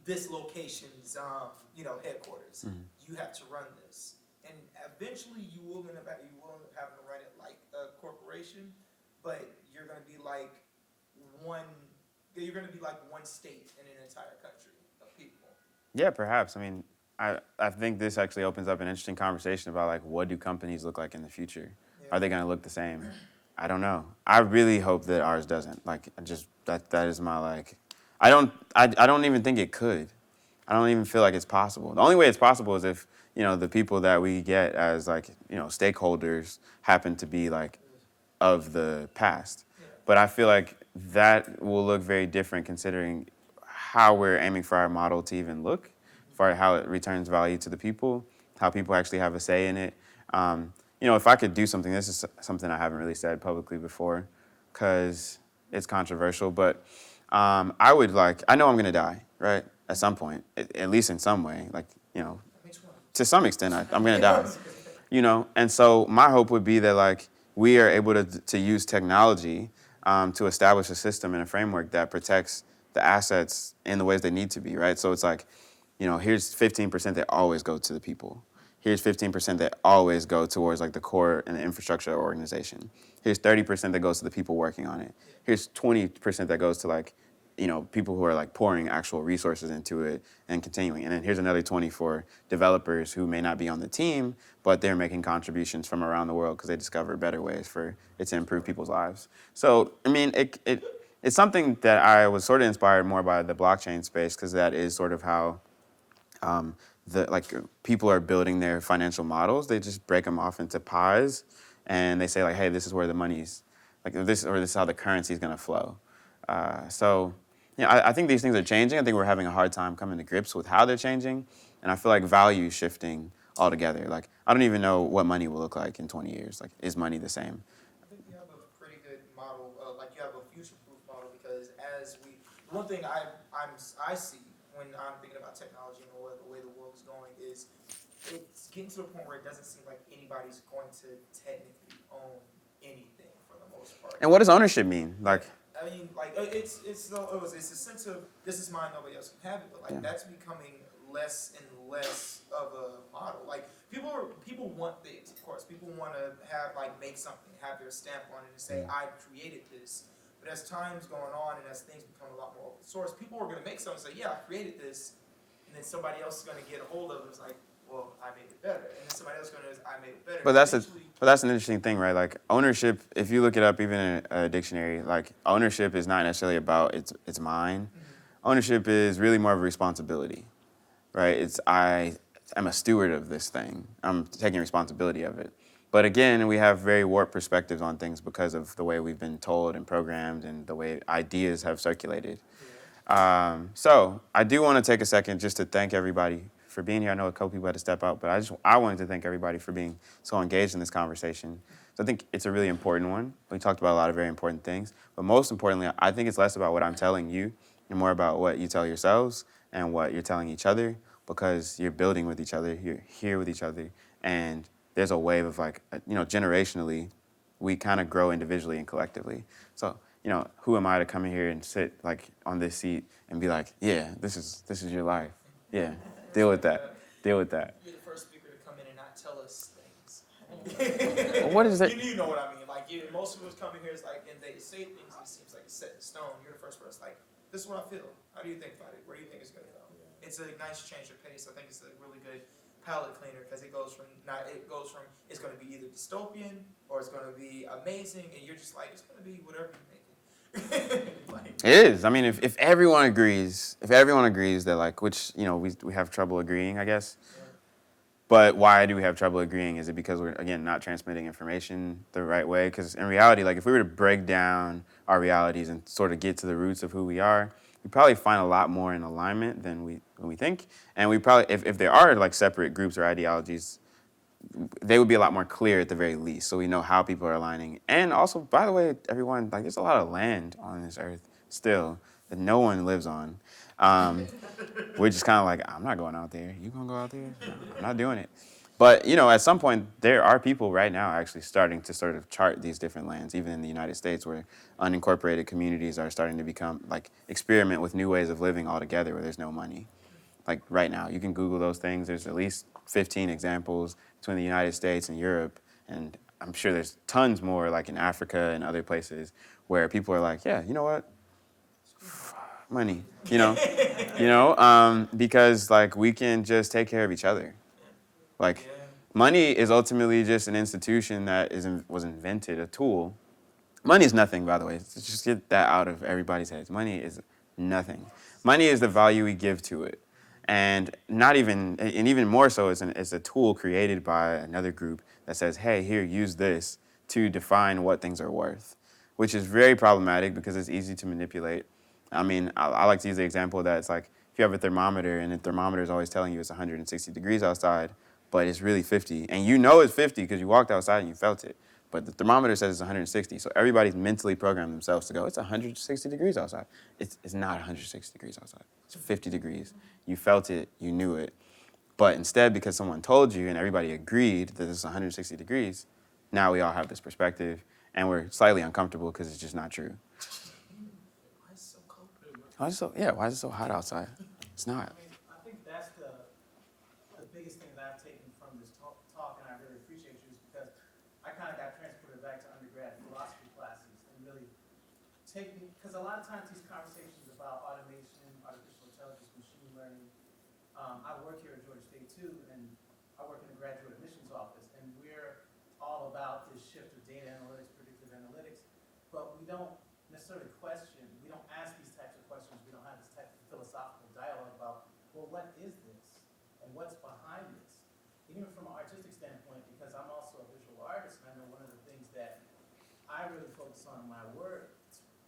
This location's headquarters. Mm-hmm. You have to run this, and eventually you will end up having to run it like a corporation, but you're going to be like one state in an entire country of people. Yeah, perhaps. I mean, I think this actually opens up an interesting conversation about like what do companies look like in the future? Yeah. Are they going to look the same? I don't know. I really hope that ours doesn't. Like, that is my like. I don't even think it could. I don't even feel like it's possible. The only way it's possible is if the people that we get as like stakeholders happen to be like of the past. Yeah. But I feel like that will look very different considering how we're aiming for our model to even look, for how it returns value to the people, how people actually have a say in it. If I could do something, this is something I haven't really said publicly before because it's controversial, but I know I'm going to die, right? At some point, at least in some way, like, to some extent, I'm going to die, And so my hope would be that like we are able to use technology to establish a system and a framework that protects the assets in the ways they need to be, right? So it's like, here's 15% that always go to the people. Here's 15% that always go towards like the core and the infrastructure of the organization. Here's 30% that goes to the people working on it. Here's 20% that goes to like people who are like pouring actual resources into it and continuing. And then here's another 20 for developers who may not be on the team, but they're making contributions from around the world because they discover better ways for it to improve people's lives. So, I mean, it's something that I was sort of inspired more by the blockchain space, because that is sort of how people are building their financial models. They just break them off into pies, and they say like, hey, this is where the money's this is how the currency is going to flow. I think these things are changing. I think we're having a hard time coming to grips with how they're changing, and I feel like value is shifting altogether. Like, I don't even know what money will look like in 20 years. Like, is money the same? I think you have a pretty good model, like you have a future-proof model, because one thing I see when I'm thinking about technology and the way the world's going is it's getting to a point where it doesn't seem like anybody's going to technically own anything for the most part. And what does ownership mean? Like, I mean, like it's a sense of this is mine, nobody else can have it, but like that's becoming less and less of a model. Like people want things, of course. People want to make something, have their stamp on it, and say I created this. But as time's going on and as things become a lot more open source, people are going to make something and say, yeah, I created this, and then somebody else is going to get a hold of it. It's like, well, I made it better, and then somebody else is going to, I made it better. but that's an interesting thing, right? Like, ownership, if you look it up even in a dictionary, like, ownership is not necessarily about it's mine. Ownership is really more of a responsibility, right? I am a steward of this thing. I'm taking responsibility of it. But again, we have very warped perspectives on things because of the way we've been told and programmed and the way ideas have circulated. So I do want to take a second just to thank everybody for being here. I know a couple people had to step out, but I wanted to thank everybody for being so engaged in this conversation. So I think it's a really important one. We talked about a lot of very important things, but most importantly, I think it's less about what I'm telling you and more about what you tell yourselves and what you're telling each other, because you're building with each other, you're here with each other, and there's a wave of generationally, we kind of grow individually and collectively. So, who am I to come in here and sit on this seat and be like, yeah, this is your life. Yeah, deal with that. You're the first speaker to come in and not tell us things. What is that? You know what I mean? Like, most of us come in here and they say things and it seems like it's set in stone. You're the first person this is what I feel. How do you think about it? Where do you think it's going to go? It's a nice change of pace. I think it's a really good palate cleaner, because it goes from it's going to be either dystopian or it's going to be amazing, and you're just like, it's going to be whatever you make it. It is. I mean, if everyone agrees that which we have trouble agreeing, I guess. Yeah. But why do we have trouble agreeing? Is it because we're, again, not transmitting information the right way? Because in reality, if we were to break down our realities and sort of get to the roots of who we are, we probably find a lot more in alignment than we think. And we probably, if there are separate groups or ideologies, they would be a lot more clear at the very least. So we know how people are aligning. And also, by the way, everyone, there's a lot of land on this earth still that no one lives on. We're just kind of I'm not going out there. You gonna go out there? No, I'm not doing it. But, at some point, there are people right now actually starting to sort of chart these different lands, even in the United States, where unincorporated communities are starting to become, experiment with new ways of living altogether where there's no money. Right now, you can Google those things. There's at least 15 examples between the United States and Europe, and I'm sure there's tons more, in Africa and other places, where people are yeah, you know what? Money, because, we can just take care of each other. Money is ultimately just an institution that was invented, a tool. Money is nothing, by the way. Let's just get that out of everybody's heads. Money is nothing. Money is the value we give to it. And even more so, it's a tool created by another group that says, hey, here, use this to define what things are worth, which is very problematic because it's easy to manipulate. I mean, I like to use the example that it's if you have a thermometer and the thermometer is always telling you it's 160 degrees outside, but it's really 50. And you know it's 50 because you walked outside and you felt it. But the thermometer says it's 160. So everybody's mentally programmed themselves to go, it's 160 degrees outside. It's not 160 degrees outside. It's 50 degrees. You felt it. You knew it. But instead, because someone told you and everybody agreed that it's 160 degrees, now we all have this perspective. And we're slightly uncomfortable because it's just not true. Why is it so cold? Why is it so hot outside? It's not. I think that's the biggest thing that I've taken from this talk, and I really appreciate you, is because I kind of got transported back to undergrad philosophy classes and really taking, because a lot of times these conversations about I work here at Georgia State too, and I work in the graduate admissions office, and we're all about this shift of data analytics, predictive analytics, but we don't necessarily question, we don't ask these types of questions, we don't have this type of philosophical dialogue about, well, what is this? And what's behind this? And even from an artistic standpoint, because I'm also a visual artist, and I know one of the things that I really focus on in my work,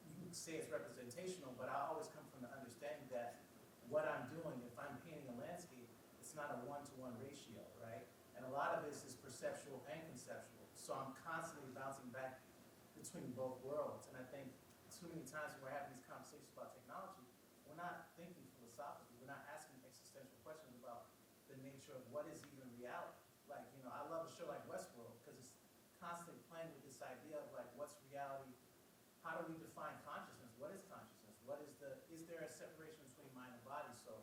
you can say it's representational, but I always come from the understanding that what I'm doing, if I'm painting a landscape, it's not a one-to-one ratio, right? And a lot of this is perceptual and conceptual. So I'm constantly bouncing back between both worlds. And I think too many times when we're having these conversations about technology, we're not thinking philosophically. We're not asking existential questions about the nature of what is even reality. Like, you know, I love a show like Westworld because it's constantly playing with this idea of like, what's reality? How do we define consciousness? What is consciousness? Is there a separation between mind and body? So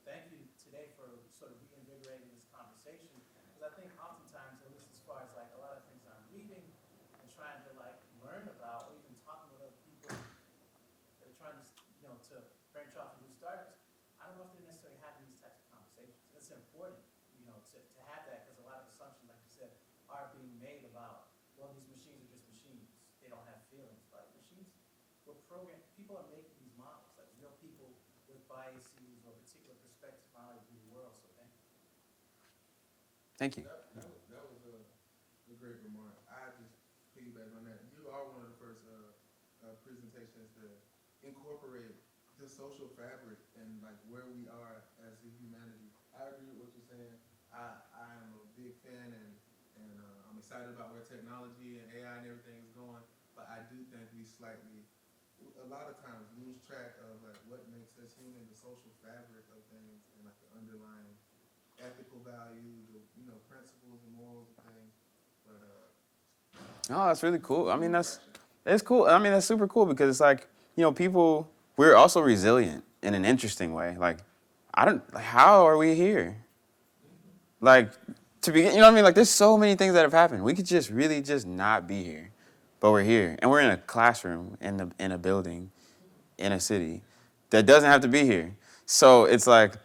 thank you today for sort of reinvigorating this conversation. Because I think oftentimes, at least as far as like a lot of things I'm reading and trying to like learn about, or even talking with other people that are trying to, you know, to branch off and do startups, I don't know if they're necessarily having these types of conversations. And it's important, you know, to have that because a lot of assumptions, like you said, are being made about, well, these machines are just machines. They don't have feelings. Like machines were programmed, people are making these models, like real people with biases or particular perspectives on how they view the world. So thank you. Thank you. That was a great remark. I just piggyback on that. You are one of the first presentations to incorporate the social fabric and like where we are as a humanity. I agree with what you're saying. I am a big fan and I'm excited about where technology and AI and everything is going. But I do think we slightly, a lot of times, lose track of like what makes us human, the social fabric of things, and like the underlying ethical values, or, you know, principles and morals of things. But Oh, that's really cool. I mean, it's cool. I mean, that's super cool because it's like, you know, people, we're also resilient in an interesting way. Like, how are we here? Like, to begin, you know what I mean? Like, there's so many things that have happened. We could just really just not be here, but we're here. And we're in a classroom in a building in a city that doesn't have to be here. So it's like,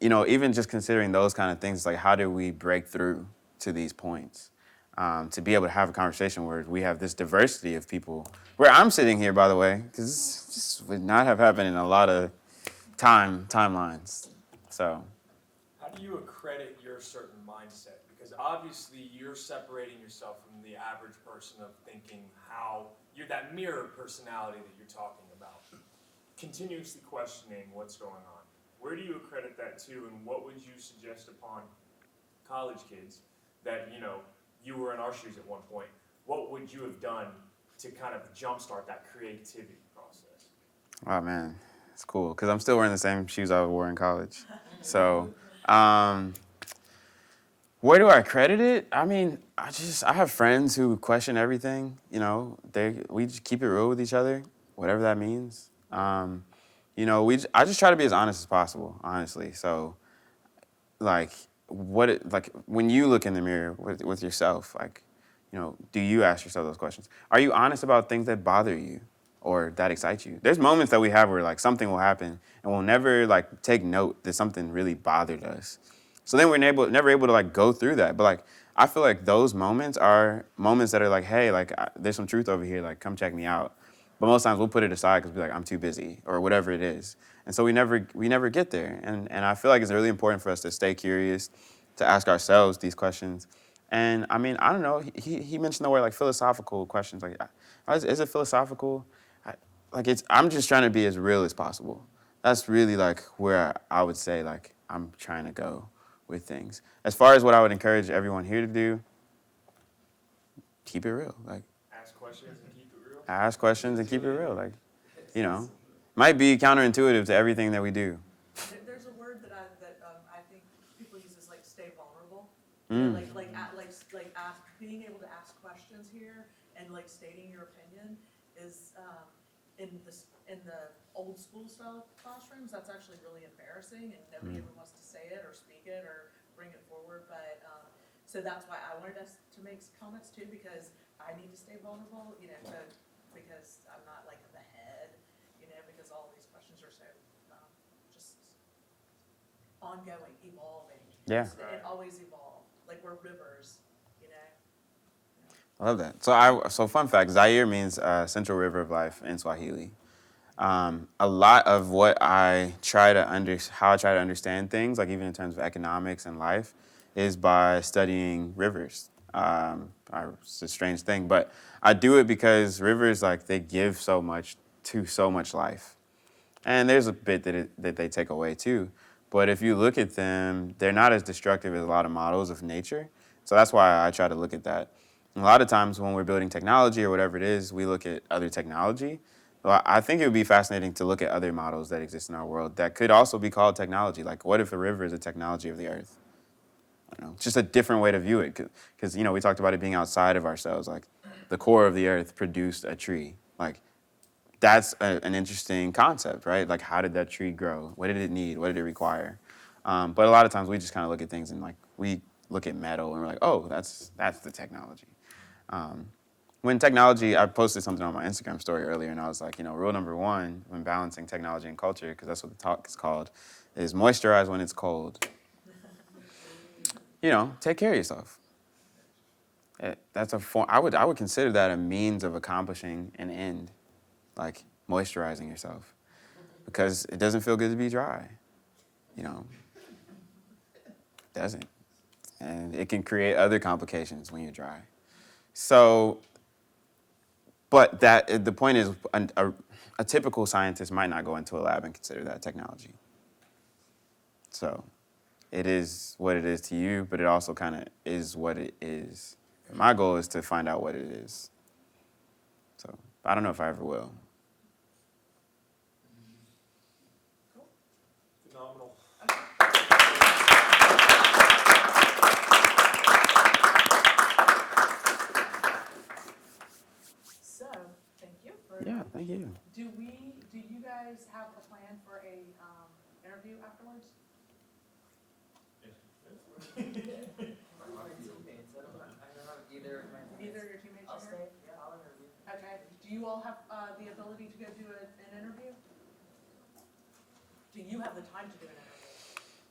you know, even just considering those kind of things, like how do we break through to these points? To be able to have a conversation where we have this diversity of people, where I'm sitting here, by the way, because this would not have happened in a lot of timelines. So. How do you accredit your certain mindset? Because obviously you're separating yourself from the average person of thinking how you're that mirror personality that you're talking about. Continuously questioning what's going on. Where do you accredit that to, and what would you suggest upon college kids that, you know, you were in our shoes at one point, what would you have done to kind of jumpstart that creativity process? Oh man, it's cool because I'm still wearing the same shoes I wore in college. So, where do I credit it? I mean, I have friends who question everything. You know, we just keep it real with each other, whatever that means. You know, I just try to be as honest as possible, honestly. So, like, when you look in the mirror with yourself, like, you know, do you ask yourself those questions? Are you honest about things that bother you or that excite you? There's moments that we have where like something will happen and we'll never like take note that something really bothered us. So then we're never able to like go through that. But like I feel like those moments are moments that are like, hey, like there's some truth over here. Like come check me out. But most times we'll put it aside because we're like, I'm too busy or whatever it is. And so we never get there. And I feel like it's really important for us to stay curious, to ask ourselves these questions. And I mean, I don't know. He mentioned the word like philosophical questions. Like, is it philosophical? I'm just trying to be as real as possible. That's really like where I would say like I'm trying to go with things. As far as what I would encourage everyone here to do, keep it real. Like, Ask questions and keep it real? ask questions and keep it real. Like, you know, might be counterintuitive to everything that we do. There's a word that I think people use is like stay vulnerable. Mm. Being able to ask questions here and like stating your opinion is in the old school style classrooms, that's actually really embarrassing and nobody ever wants to say it or speak it or bring it forward. But so that's why I wanted us to make comments too, because I need to stay vulnerable, you know, because I'm not like the head, you know, because all these questions are so just on ongoing, evolving. Yeah. It always evolved, like we're rivers, you know? I love that. So fun fact, Zaire means Central River of Life in Swahili. A lot of what how I try to understand things, like even in terms of economics and life, is by studying rivers. It's a strange thing, but I do it because rivers, like, they give so much to so much life. And there's a bit that they take away too. But if you look at them, they're not as destructive as a lot of models of nature. So that's why I try to look at that. And a lot of times when we're building technology or whatever it is, we look at other technology. Well, I think it would be fascinating to look at other models that exist in our world that could also be called technology. Like, what if a river is a technology of the earth? I don't know, just a different way to view it. Because, we talked about it being outside of ourselves. Like, the core of the earth produced a tree. Like, that's an interesting concept, right? Like, how did that tree grow? What did it need? What did it require? But a lot of times we just kind of look at things and, like, we look at metal and we're like, oh, that's the technology. When technology, I posted something on my Instagram story earlier, and I was like, rule number one when balancing technology and culture, because that's what the talk is called, is moisturize when it's cold. Take care of yourself. That's a form. I would consider that a means of accomplishing an end, like moisturizing yourself, because it doesn't feel good to be dry. It doesn't, and it can create other complications when you're dry. So. But the point is, a typical scientist might not go into a lab and consider that technology. So it is what it is to you, but it also kind of is what it is. My goal is to find out what it is. So I don't know if I ever will. Phenomenal. So, thank you for. Yeah, thank you. Do you guys have a plan for a, interview afterwards? Either of your teammates are here? Yeah, I'll interview. Okay, do you all have, the ability to go do an interview? Do you have the time to do an interview?